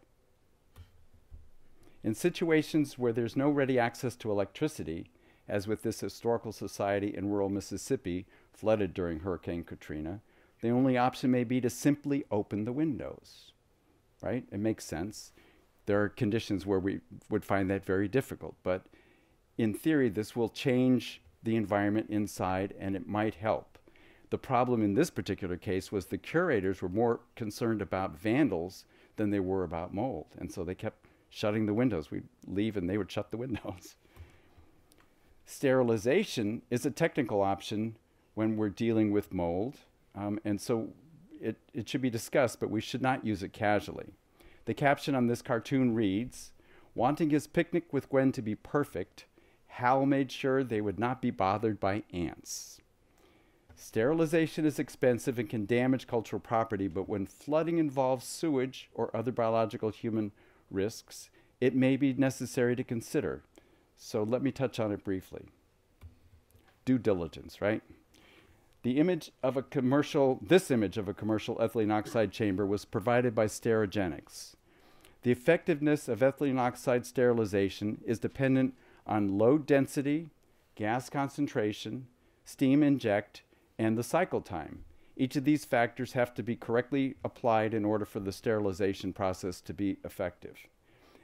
In situations where there's no ready access to electricity, as with this historical society in rural Mississippi flooded during Hurricane Katrina, the only option may be to simply open the windows, right? It makes sense. There are conditions where we would find that very difficult, but in theory, this will change the environment inside and it might help. The problem in this particular case was the curators were more concerned about vandals than they were about mold, and so they kept shutting the windows. We'd leave and they would shut the windows. Sterilization is a technical option when we're dealing with mold, and so it should be discussed, but we should not use it casually. The caption on this cartoon reads, "Wanting his picnic with Gwen to be perfect, Hal made sure they would not be bothered by ants." Sterilization is expensive and can damage cultural property, but when flooding involves sewage or other biological human risks, it may be necessary to consider. So let me touch on it briefly. Due diligence, right? This image of a commercial ethylene oxide chamber was provided by Sterigenics. The effectiveness of ethylene oxide sterilization is dependent on load density, gas concentration, steam inject, and the cycle time. Each of these factors have to be correctly applied in order for the sterilization process to be effective.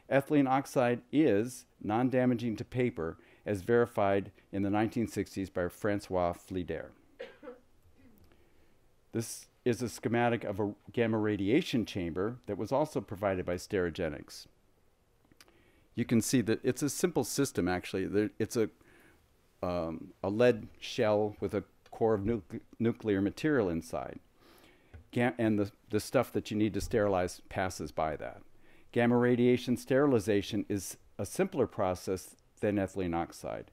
Ethylene oxide is non-damaging to paper, as verified in the 1960s by Francois Flieder. This is a schematic of a gamma radiation chamber that was also provided by Sterigenics. You can see that it's a simple system, actually. It's a lead shell with a core of nuclear material inside. And the stuff that you need to sterilize passes by that. Gamma radiation sterilization is a simpler process than ethylene oxide.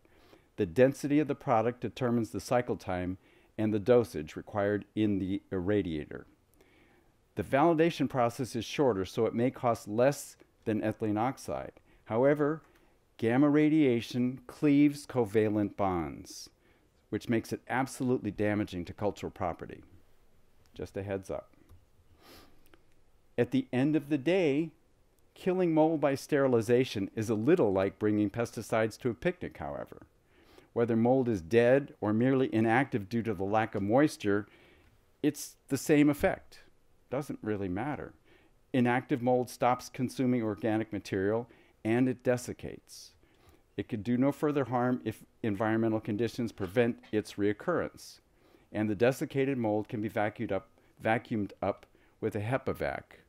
The density of the product determines the cycle time and the dosage required in the irradiator. The validation process is shorter, so it may cost less than ethylene oxide. However, gamma radiation cleaves covalent bonds, which makes it absolutely damaging to cultural property. Just a heads up. At the end of the day, killing mold by sterilization is a little like bringing pesticides to a picnic, however. Whether mold is dead or merely inactive due to the lack of moisture, it's the same effect. Doesn't really matter. Inactive mold stops consuming organic material and it desiccates. It could do no further harm if environmental conditions prevent its reoccurrence. And the desiccated mold can be vacuumed up with a HEPA-vac.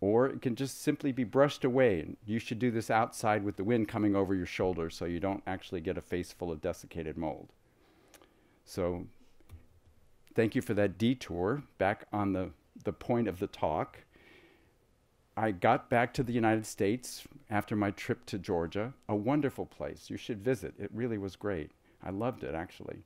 Or it can just simply be brushed away. And you should do this outside with the wind coming over your shoulder so you don't actually get a face full of desiccated mold. So thank you for that detour. Back on the point of the talk. I got back to the United States after my trip to Georgia. A wonderful place. You should visit. It really was great. I loved it, actually.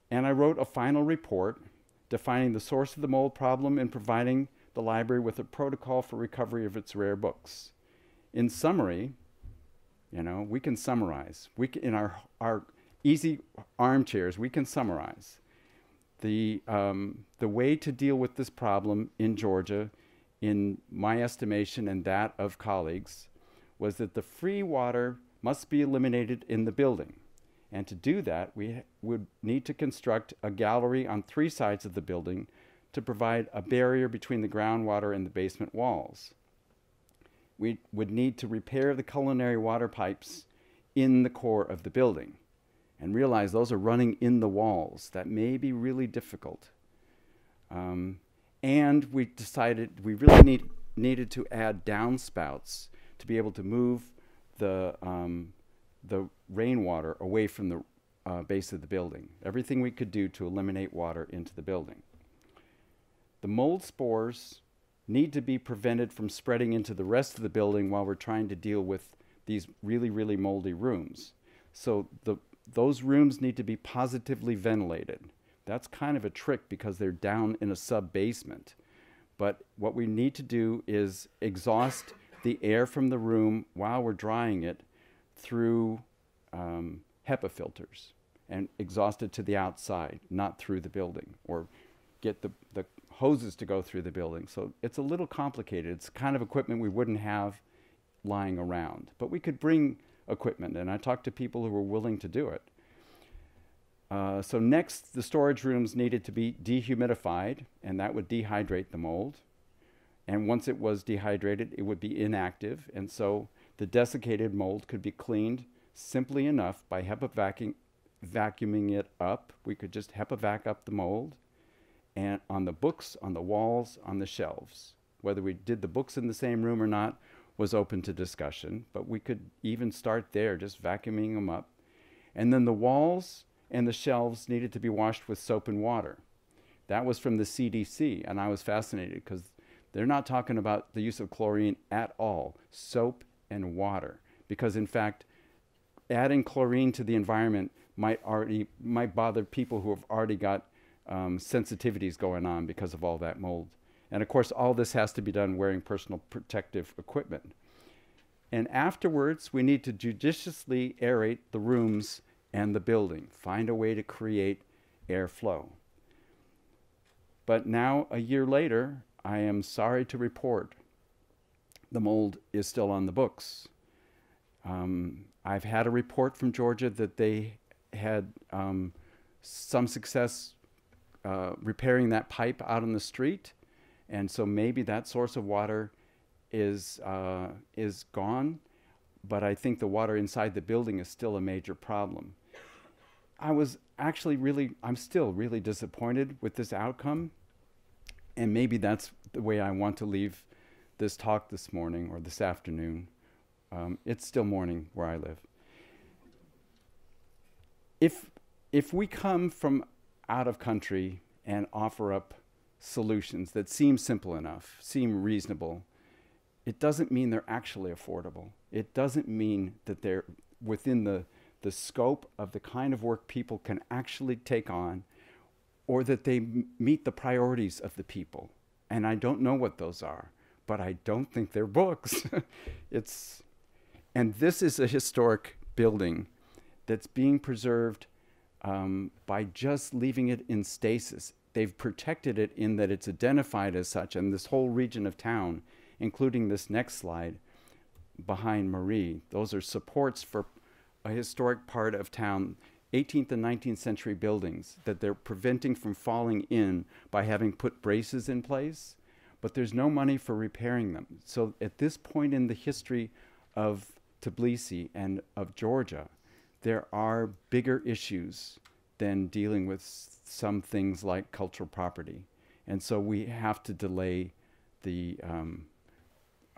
And I wrote a final report defining the source of the mold problem and providing the library with a protocol for recovery of its rare books. In summary, we can summarize. In our easy armchairs, we can summarize. The way to deal with this problem in Georgia, in my estimation and that of colleagues, was that the free water must be eliminated in the building. And to do that, we would need to construct a gallery on 3 sides of the building to provide a barrier between the groundwater and the basement walls. We would need to repair the culinary water pipes in the core of the building and realize those are running in the walls. That may be really difficult. And we decided we really needed to add downspouts to be able to move the rainwater away from the base of the building. Everything we could do to eliminate water into the building. The mold spores need to be prevented from spreading into the rest of the building while we're trying to deal with these really, really moldy rooms. So those rooms need to be positively ventilated. That's kind of a trick because they're down in a sub-basement. But what we need to do is exhaust the air from the room while we're drying it through HEPA filters and exhaust it to the outside, not through the building, or get the hoses to go through the building. So it's a little complicated. It's kind of equipment we wouldn't have lying around. But we could bring equipment, and I talked to people who were willing to do it. So next, the storage rooms needed to be dehumidified, and that would dehydrate the mold. And once it was dehydrated, it would be inactive, and so the desiccated mold could be cleaned simply enough by HEPA vacuuming it up. We could just HEPA vac up the mold, and on the books, on the walls, on the shelves. Whether we did the books in the same room or not was open to discussion, but we could even start there, just vacuuming them up. And then the walls and the shelves needed to be washed with soap and water. That was from the CDC, and I was fascinated because they're not talking about the use of chlorine at all, soap and water. Because in fact, adding chlorine to the environment might bother people who have already got sensitivities going on because of all that mold. And of course, all this has to be done wearing personal protective equipment. And afterwards, we need to judiciously aerate the rooms and the building, find a way to create airflow. But now, a year later, I am sorry to report the mold is still on the books. I've had a report from Georgia that they had some success repairing that pipe out on the street, and so maybe that source of water is gone, but I think the water inside the building is still a major problem. I'm still really disappointed with this outcome, and maybe that's the way I want to leave this talk this morning or this afternoon. It's still morning where I live. If we come from out of country and offer up solutions that seem simple enough, seem reasonable, it doesn't mean they're actually affordable. It doesn't mean that they're within the scope of the kind of work people can actually take on, or that they meet the priorities of the people. And I don't know what those are, but I don't think they're books. And this is a historic building that's being preserved by just leaving it in stasis. They've protected it in that it's identified as such, and this whole region of town, including this next slide behind Marie, those are supports for a historic part of town, 18th and 19th century buildings that they're preventing from falling in by having put braces in place, but there's no money for repairing them. So at this point in the history of Tbilisi and of Georgia, there are bigger issues than dealing with some things like cultural property. And so we have to delay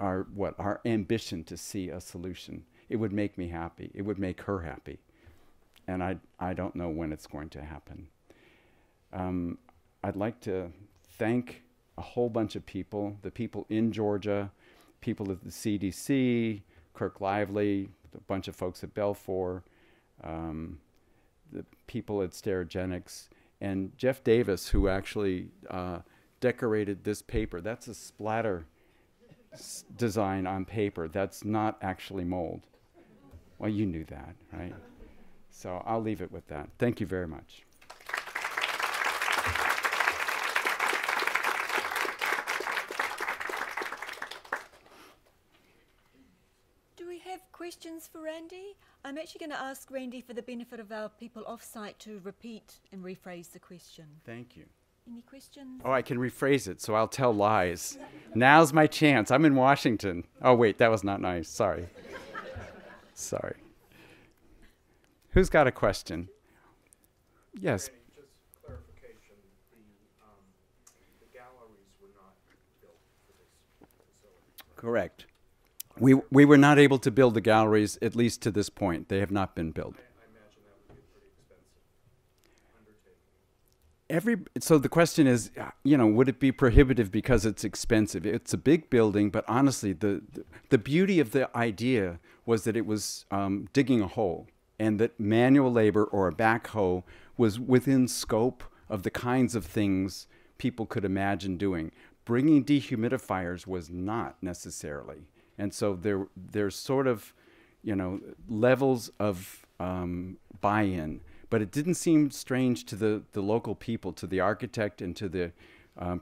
our ambition to see a solution. It would make me happy. It would make her happy. And I don't know when it's going to happen. I'd like to thank a whole bunch of people, the people in Georgia, people at the CDC, Kirk Lively, a bunch of folks at Belfour, the people at Sterigenics, and Jeff Davis, who actually decorated this paper. That's a splatter design on paper. That's not actually mold. Well, you knew that, right? So I'll leave it with that. Thank you very much. Do we have questions for Randy? I'm actually going to ask Randy, for the benefit of our people off-site, to repeat and rephrase the question. Thank you. Any questions? Oh, I can rephrase it, so I'll tell lies. Now's my chance. I'm in Washington. Oh, wait, that was not nice. Sorry. Sorry. Who's got a question? Yes. Randy, just clarification, the galleries were not built for this facility. Correct. We were not able to build the galleries, at least to this point. They have not been built. I imagine that would be a pretty expensive undertaking. So the question is, would it be prohibitive because it's expensive? It's a big building, but honestly, the beauty of the idea was that it was digging a hole, and that manual labor or a backhoe was within scope of the kinds of things people could imagine doing. Bringing dehumidifiers was not necessarily. And so there's sort of, levels of buy-in. But it didn't seem strange to the local people, to the architect and to the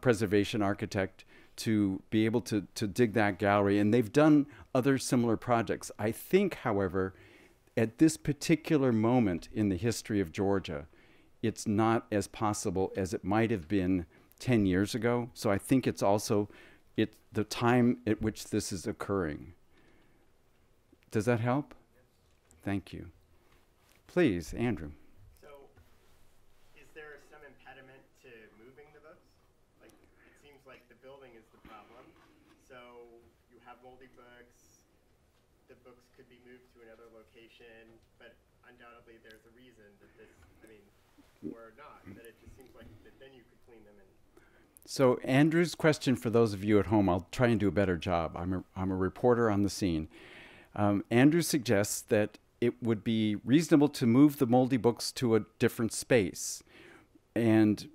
preservation architect, to be able to dig that gallery. And they've done other similar projects. I think, however, at this particular moment in the history of Georgia, it's not as possible as it might have been 10 years ago. So I think it's also the time at which this is occurring. Does that help? Thank you. Please, Andrew. So, is there some impediment to moving the books? Like, it seems like the building is the problem. So, you have moldy books. The books could be moved to another location, but undoubtedly there's a reason that this, or not, that it just seems like that then you could clean them and. So Andrew's question, for those of you at home, I'll try and do a better job. I'm a reporter on the scene. Andrew suggests that it would be reasonable to move the moldy books to a different space and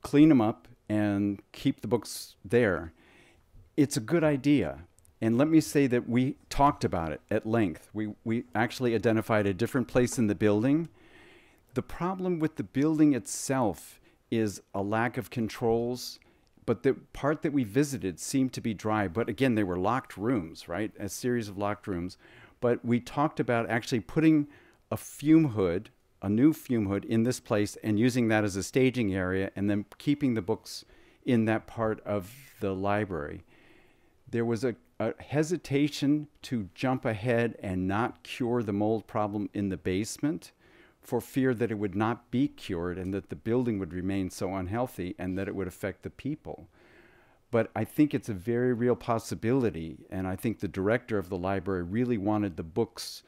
clean them up and keep the books there. It's a good idea. And let me say that we talked about it at length. We actually identified a different place in the building. The problem with the building itself is a lack of controls, but the part that we visited seemed to be dry. But again, they were locked rooms, right? A series of locked rooms. But we talked about actually putting a fume hood, a new fume hood in this place and using that as a staging area and then keeping the books in that part of the library. There was a hesitation to jump ahead and not cure the mold problem in the basement for fear that it would not be cured and that the building would remain so unhealthy and that it would affect the people. But I think it's a very real possibility, and I think the director of the library really wanted the books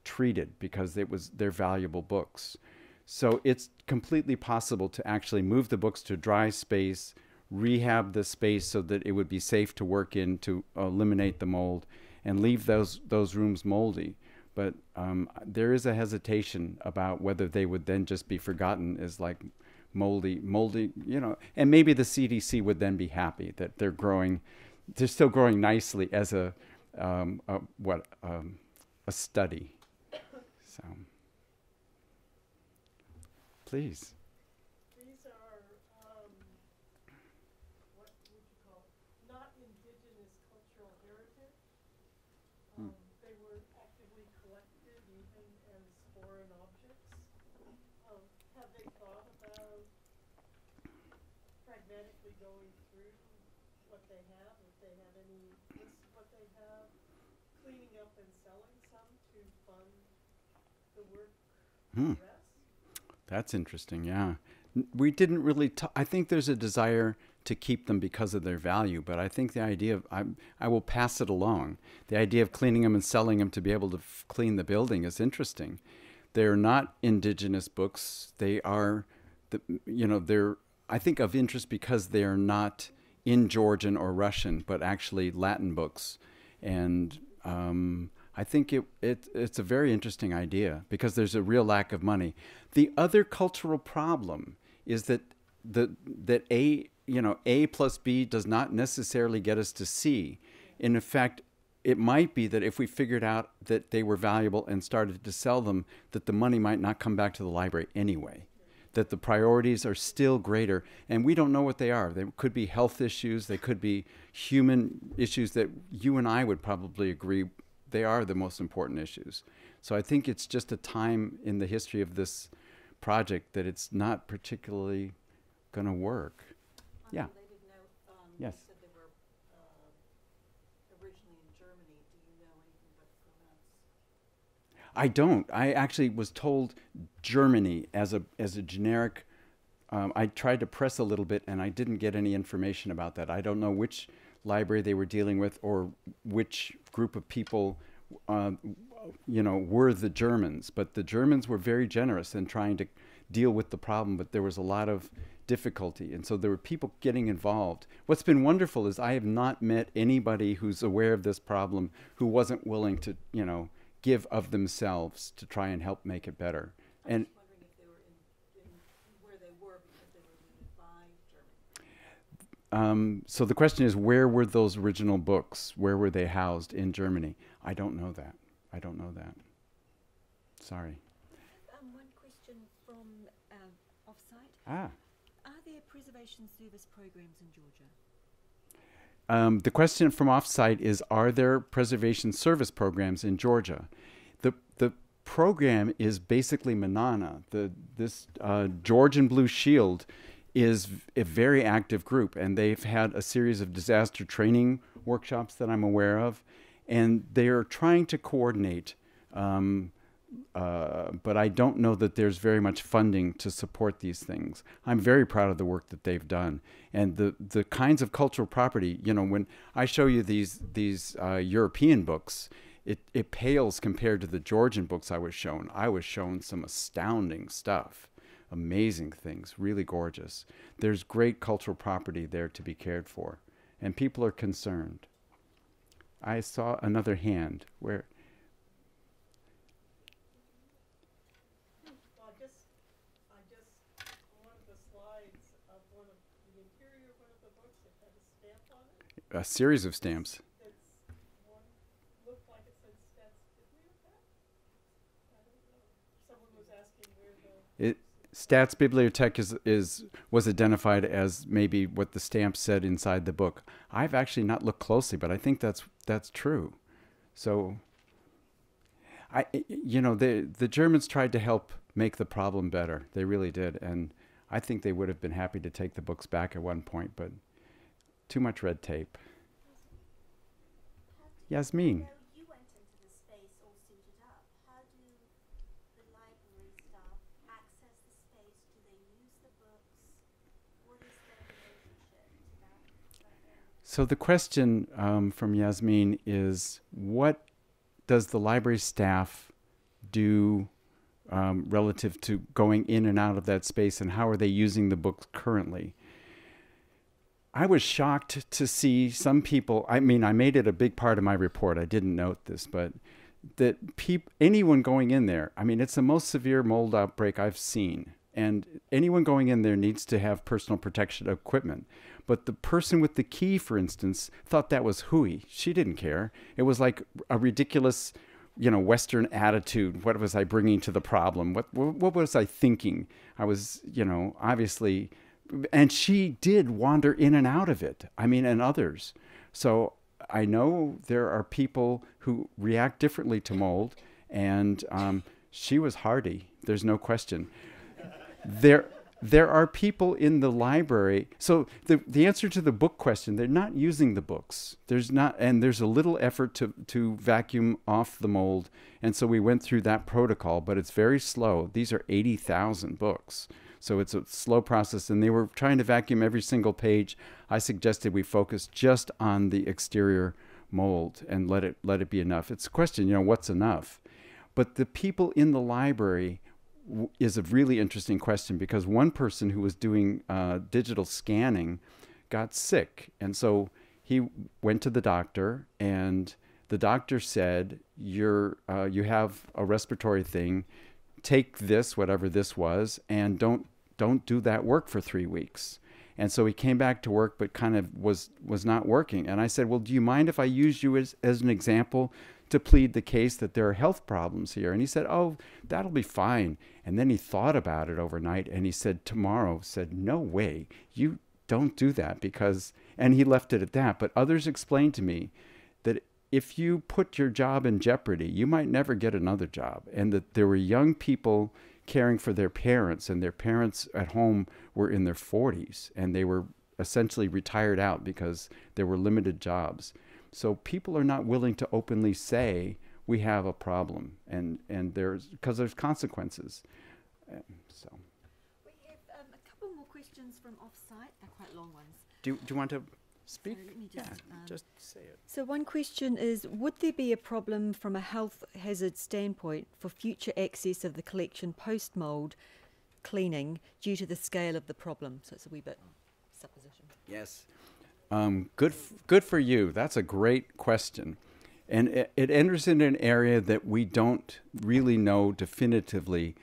treated because they're valuable books. So it's completely possible to actually move the books to dry space, rehab the space so that it would be safe to work in to eliminate the mold, and leave those rooms moldy. But there is a hesitation about whether they would then just be forgotten as like moldy, you know, and maybe the CDC would then be happy that they're still growing nicely as a study. So, please. These are, what would you call it? Not indigenous cultural heritage. They were actively collected even as foreign objects. Have they thought about pragmatically going through what they have, if they have any lists of what they have, cleaning up and selling some to fund the work the rest? That's interesting, yeah. We didn't really I think there's a desire to keep them because of their value, but I think the idea of, I will pass it along. The idea of cleaning them and selling them to be able to clean the building is interesting. They're not indigenous books. They are, they're, I think, of interest because they are not in Georgian or Russian, but actually Latin books. And I think it's a very interesting idea because there's a real lack of money. The other cultural problem is that A plus B does not necessarily get us to C. In effect, it might be that if we figured out that they were valuable and started to sell them, that the money might not come back to the library anyway, that the priorities are still greater, and we don't know what they are. They could be health issues, they could be human issues that you and I would probably agree they are the most important issues. So I think it's just a time in the history of this project that it's not particularly going to work. Yeah. Yes. You said they were originally in Germany. Do you know anything about the pronouns? I don't. I actually was told Germany as a generic. I tried to press a little bit, and I didn't get any information about that. I don't know which library they were dealing with or which group of people, were the Germans. But the Germans were very generous in trying to deal with the problem, but there was a lot of difficulty, and so there were people getting involved. What's been wonderful is I have not met anybody who's aware of this problem who wasn't willing to, give of themselves to try and help make it better. And I was wondering if they were in where they were because they were looted by Germany. So the question is, where were those original books? Where were they housed in Germany? I don't know that. Sorry. One question Ah. Are there preservation service programs in Georgia? The question from offsite is, are there preservation service programs in Georgia? The program is basically Manana. This Georgian Blue Shield is a very active group, and they've had a series of disaster training workshops that I'm aware of, and they're trying to coordinate, but I don't know that there's very much funding to support these things. I'm very proud of the work that they've done, and the kinds of cultural property, you know, when I show you these European books, it pales compared to the Georgian books I was shown. I was shown some astounding stuff, amazing things, really gorgeous. There's great cultural property there to be cared for, and people are concerned. I saw another hand where. Well, I just one of the slides of one of the interior of one of the books, it had a stamp on it. A series of stamps. One looked like it said Stats Bibliothèque. I don't know. Someone was asking where the Stats Bibliothèque was identified as maybe what the stamp said inside the book. I've actually not looked closely, but I think that's true. So, the Germans tried to help make the problem better. They really did, and I think they would have been happy to take the books back at one point, but too much red tape. Yasmine. You went into the space all suited up. How do the library staff access the space? Do they use the books? What is their relationship to that? So the question from Yasmine is, what does the library staff do relative to going in and out of that space, and how are they using the books currently? I was shocked to see some people, I mean, I made it a big part of my report, I didn't note this, but that anyone going in there, I mean, it's the most severe mold outbreak I've seen, and anyone going in there needs to have personal protection equipment. But the person with the key, for instance, thought that was hooey. She didn't care. It was like a ridiculous, Western attitude. What was I bringing to the problem? What was I thinking? I was, obviously, and she did wander in and out of it. I mean, and others. So I know there are people who react differently to mold, and she was hardy. There's no question. There are people in the library. So the answer to the book question, they're not using the books. There's a little effort to vacuum off the mold. And so we went through that protocol, but it's very slow. These are 80,000 books. So it's a slow process, and they were trying to vacuum every single page. I suggested we focus just on the exterior mold and let it be enough. It's a question, what's enough? But the people in the library is a really interesting question, because one person who was doing digital scanning got sick. And so he went to the doctor, and the doctor said, you have a respiratory thing, take this, whatever this was, and don't do that work for 3 weeks. And so he came back to work, but kind of was not working. And I said, well, do you mind if I use you as an example to plead the case that there are health problems here? And he said, oh, that'll be fine. And then he thought about it overnight, and he said, no way, you don't do that, and he left it at that. But others explained to me that if you put your job in jeopardy, you might never get another job. And that there were young people caring for their parents, and their parents at home were in their 40s, and they were essentially retired out because there were limited jobs. So people are not willing to openly say, we have a problem, and because there's consequences. So. We have a couple more questions from off-site. They're quite long ones. Do you want to speak? So let me Just say it. So one question is, would there be a problem from a health hazard standpoint for future access of the collection post-mold cleaning due to the scale of the problem? So it's a wee bit supposition. Yes. Good for you. That's a great question. And it enters in an area that we don't really know definitively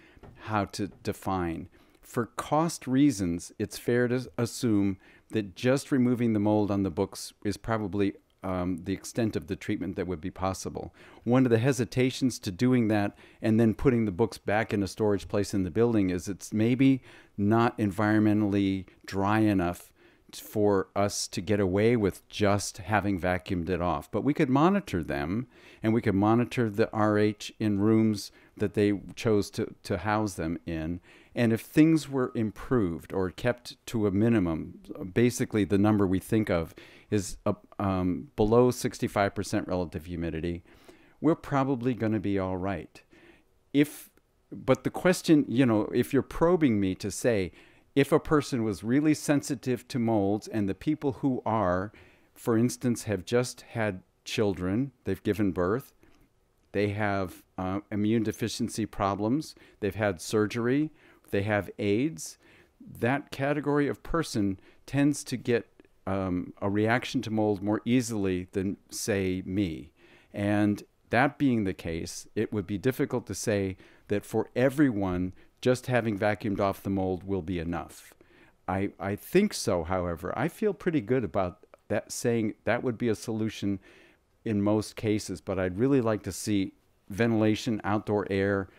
how to define. For cost reasons, it's fair to assume that just removing the mold on the books is probably the extent of the treatment that would be possible. One of the hesitations to doing that and then putting the books back in a storage place in the building is it's maybe not environmentally dry enough for us to get away with just having vacuumed it off. But we could monitor them, and we could monitor the RH in rooms that they chose to house them in. And if things were improved or kept to a minimum, basically the number we think of is below 65% relative humidity, we're probably going to be all right. But the question, you know, if you're probing me to say, if a person was really sensitive to molds, and the people who are, for instance, have just had children, they've given birth, they have immune deficiency problems, they've had surgery, they have AIDS, that category of person tends to get a reaction to mold more easily than, say, me. And that being the case, it would be difficult to say that for everyone, just having vacuumed off the mold will be enough. I think so, however. I feel pretty good about that, saying that would be a solution in most cases, but I'd really like to see ventilation, outdoor air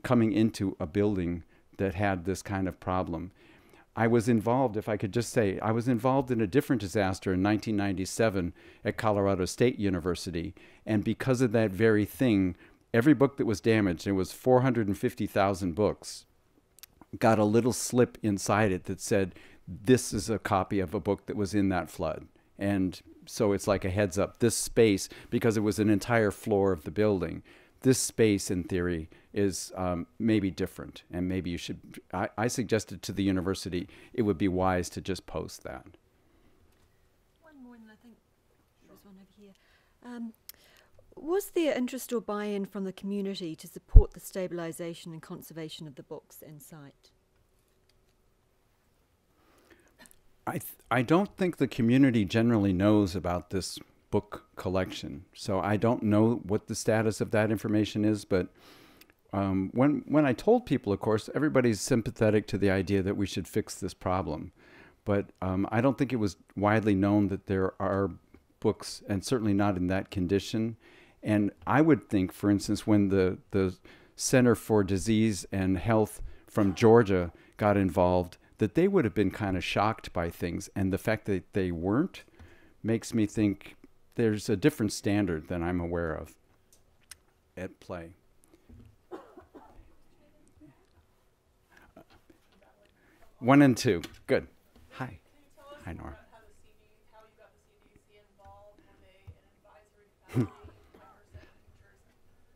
coming into a building that had this kind of problem. I was involved, if I could just say, I was involved in a different disaster in 1997 at Colorado State University, and because of that very thing, every book that was damaged, it was 450,000 books, got a little slip inside it that said, this is a copy of a book that was in that flood. And so it's like a heads up. This space, because it was an entire floor of the building, this space, in theory, is maybe different. And maybe you should, I suggested to the university, it would be wise to just post that. One more, and I think there's one over here. Was there interest or buy-in from the community to support the stabilization and conservation of the books in site? I don't think the community generally knows about this book collection, so I don't know what the status of that information is, but when I told people, of course, everybody's sympathetic to the idea that we should fix this problem, but I don't think it was widely known that there are books, and certainly not in that condition. And I would think, for instance, when the Center for Disease and Health from Georgia got involved, that they would have been kind of shocked by things. And the fact that they weren't makes me think there's a different standard than I'm aware of at play. One and two. Good. Hi. Hi, Nora. How you got the CDC involved? Were they an advisory committee?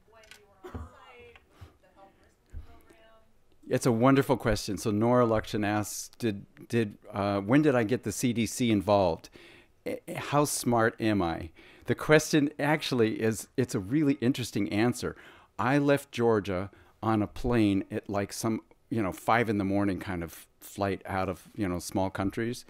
When you were on site, the health risk program? It's a wonderful question. So Nora Lukshan asks, when did I get the CDC involved? How smart am I? The question actually is, it's a really interesting answer. I left Georgia on a plane at like some, 5 in the morning kind of flight out of, small countries.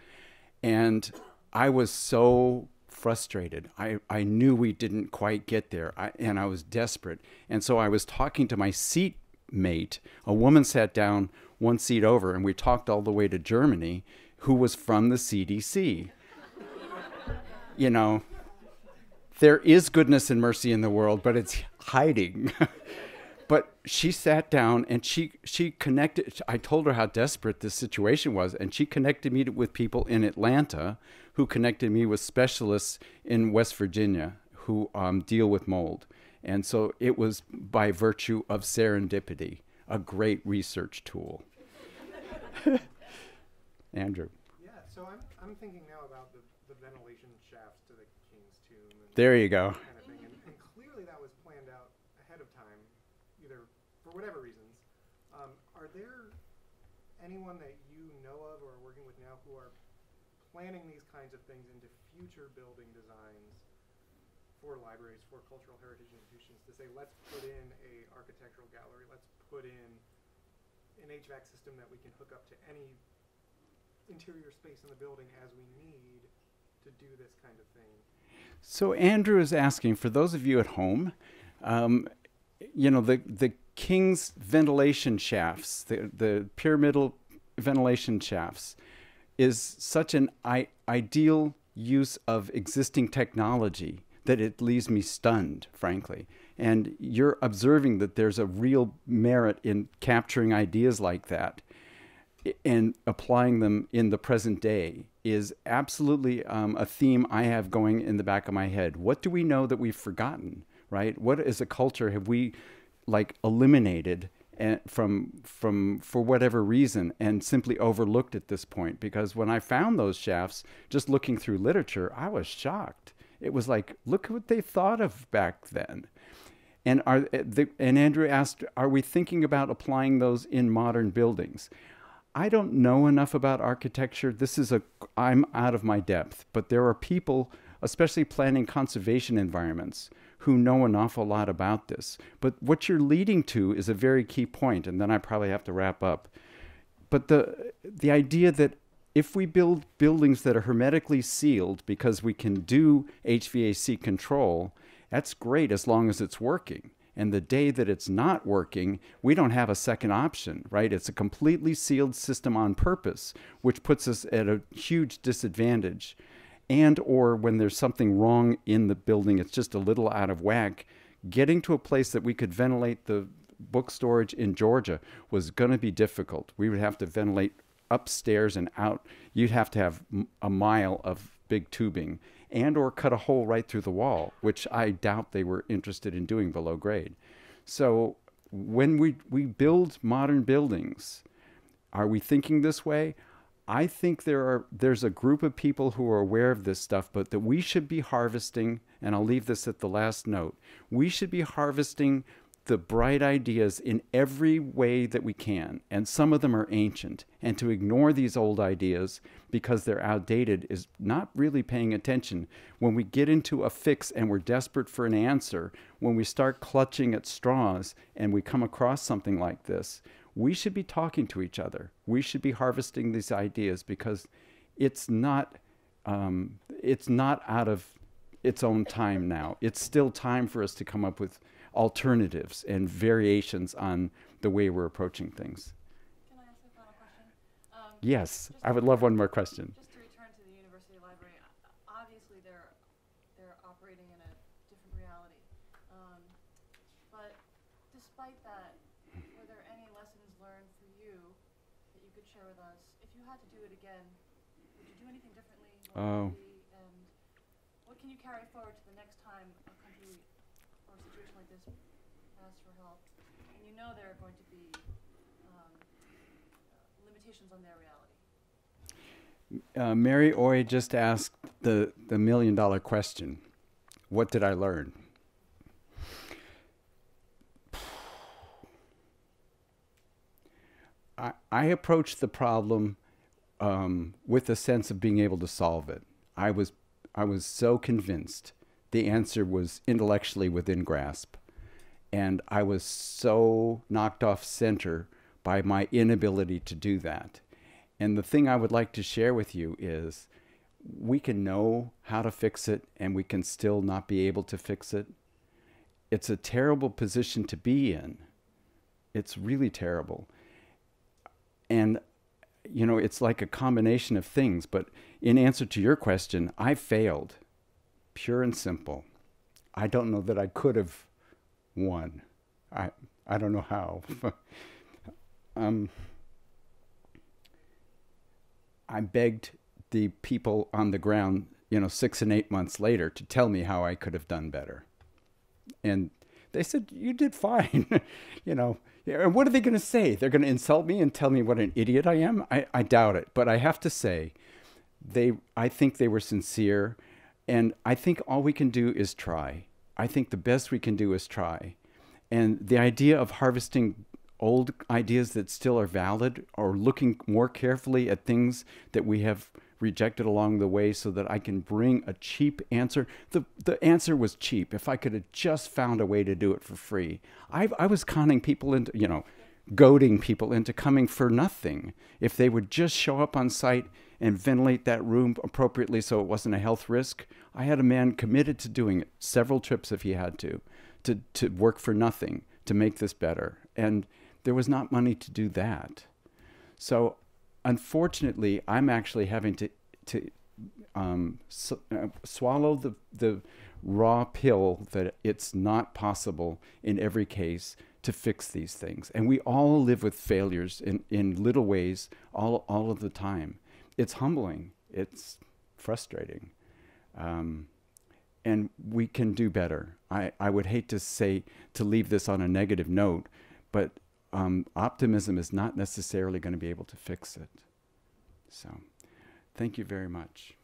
And I was so frustrated. I knew we didn't quite get there, and I was desperate. And so I was talking to my seat mate. A woman sat down one seat over, and we talked all the way to Germany, who was from the CDC. There is goodness and mercy in the world, but it's hiding. But she sat down and she connected. I told her how desperate this situation was, and she connected me with people in Atlanta who connected me with specialists in West Virginia who deal with mold. And so it was by virtue of serendipity, a great research tool. Andrew. Yeah, so I'm thinking now about the ventilation shafts to the King's Tomb. And there you go. Kind of thing. And clearly that was planned out ahead of time, either for whatever reasons. Are there anyone that you know of or are working with now who are planning these kinds of things into future building designs for libraries, for cultural heritage institutions, to say, let's put in a architectural gallery, let's put in an HVAC system that we can hook up to any interior space in the building as we need to do this kind of thing? So Andrew is asking, for those of you at home, the King's ventilation shafts, the pyramidal ventilation shafts, is such an ideal use of existing technology that it leaves me stunned, frankly. And you're observing that there's a real merit in capturing ideas like that and applying them in the present day is absolutely a theme I have going in the back of my head. What do we know that we've forgotten, right? What as a culture have we like eliminated for whatever reason and simply overlooked at this point? Because when I found those shafts, just looking through literature, I was shocked. It was like, look what they thought of back then. And and Andrew asked, are we thinking about applying those in modern buildings? I don't know enough about architecture. I'm out of my depth, but there are people, especially planning conservation environments, who know an awful lot about this. But what you're leading to is a very key point, and then I probably have to wrap up. But the idea that if we build buildings that are hermetically sealed because we can do HVAC control, that's great as long as it's working. And the day that it's not working, we don't have a second option, right? It's a completely sealed system on purpose, which puts us at a huge disadvantage. And or when there's something wrong in the building, it's just a little out of whack, getting to a place that we could ventilate the book storage in Georgia was going to be difficult. We would have to ventilate upstairs and out. You'd have to have a mile of big tubing and or cut a hole right through the wall, which I doubt they were interested in doing below grade. So when we build modern buildings, are we thinking this way? I think there's a group of people who are aware of this stuff, but that we should be harvesting, and I'll leave this at the last note, we should be harvesting the bright ideas in every way that we can. And some of them are ancient. And to ignore these old ideas because they're outdated is not really paying attention. When we get into a fix and we're desperate for an answer, when we start clutching at straws and we come across something like this, we should be talking to each other. We should be harvesting these ideas because it's not out of its own time now. It's still time for us to come up with alternatives and variations on the way we're approaching things. Can I ask a final question? Yes, I would love one more question. Just to return to the University Library, obviously they're operating in a different reality. But despite that, were there any lessons learned for you that you could share with us? If you had to do it again, would you do anything differently? And what can you carry forward to the next time a country or a situation like this asks for help? And you know there are going to be limitations on their reality. Mary Oy just asked the million-dollar question. What did I learn? I approached the problem with a sense of being able to solve it. I was so convinced the answer was intellectually within grasp. And I was so knocked off center by my inability to do that. And the thing I would like to share with you is we can know how to fix it and we can still not be able to fix it. It's a terrible position to be in. It's really terrible. And, you know, it's like a combination of things. But in answer to your question, I failed. Pure and simple. I don't know that I could have won. I don't know how. I begged the people on the ground, 6 and 8 months later to tell me how I could have done better. And they said, you did fine. And what are they going to say? They're going to insult me and tell me what an idiot I am? I doubt it. But I have to say, I think they were sincere. And I think all we can do is try. I think the best we can do is try. And the idea of harvesting old ideas that still are valid or looking more carefully at things that we have rejected along the way so that I can bring a cheap answer. The answer was cheap. If I could have just found a way to do it for free. I was conning people into, goading people into coming for nothing. If they would just show up on site and ventilate that room appropriately so it wasn't a health risk. I had a man committed to doing it, several trips if he had to work for nothing to make this better. And there was not money to do that. So unfortunately, I'm actually having to swallow the raw pill that it's not possible in every case to fix these things. And we all live with failures in little ways all of the time. It's humbling. It's frustrating. And we can do better. I would hate to leave this on a negative note, but optimism is not necessarily going to be able to fix it. So, thank you very much.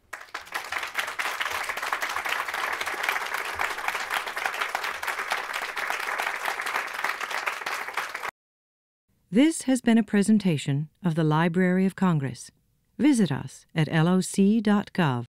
This has been a presentation of the Library of Congress. Visit us at loc.gov.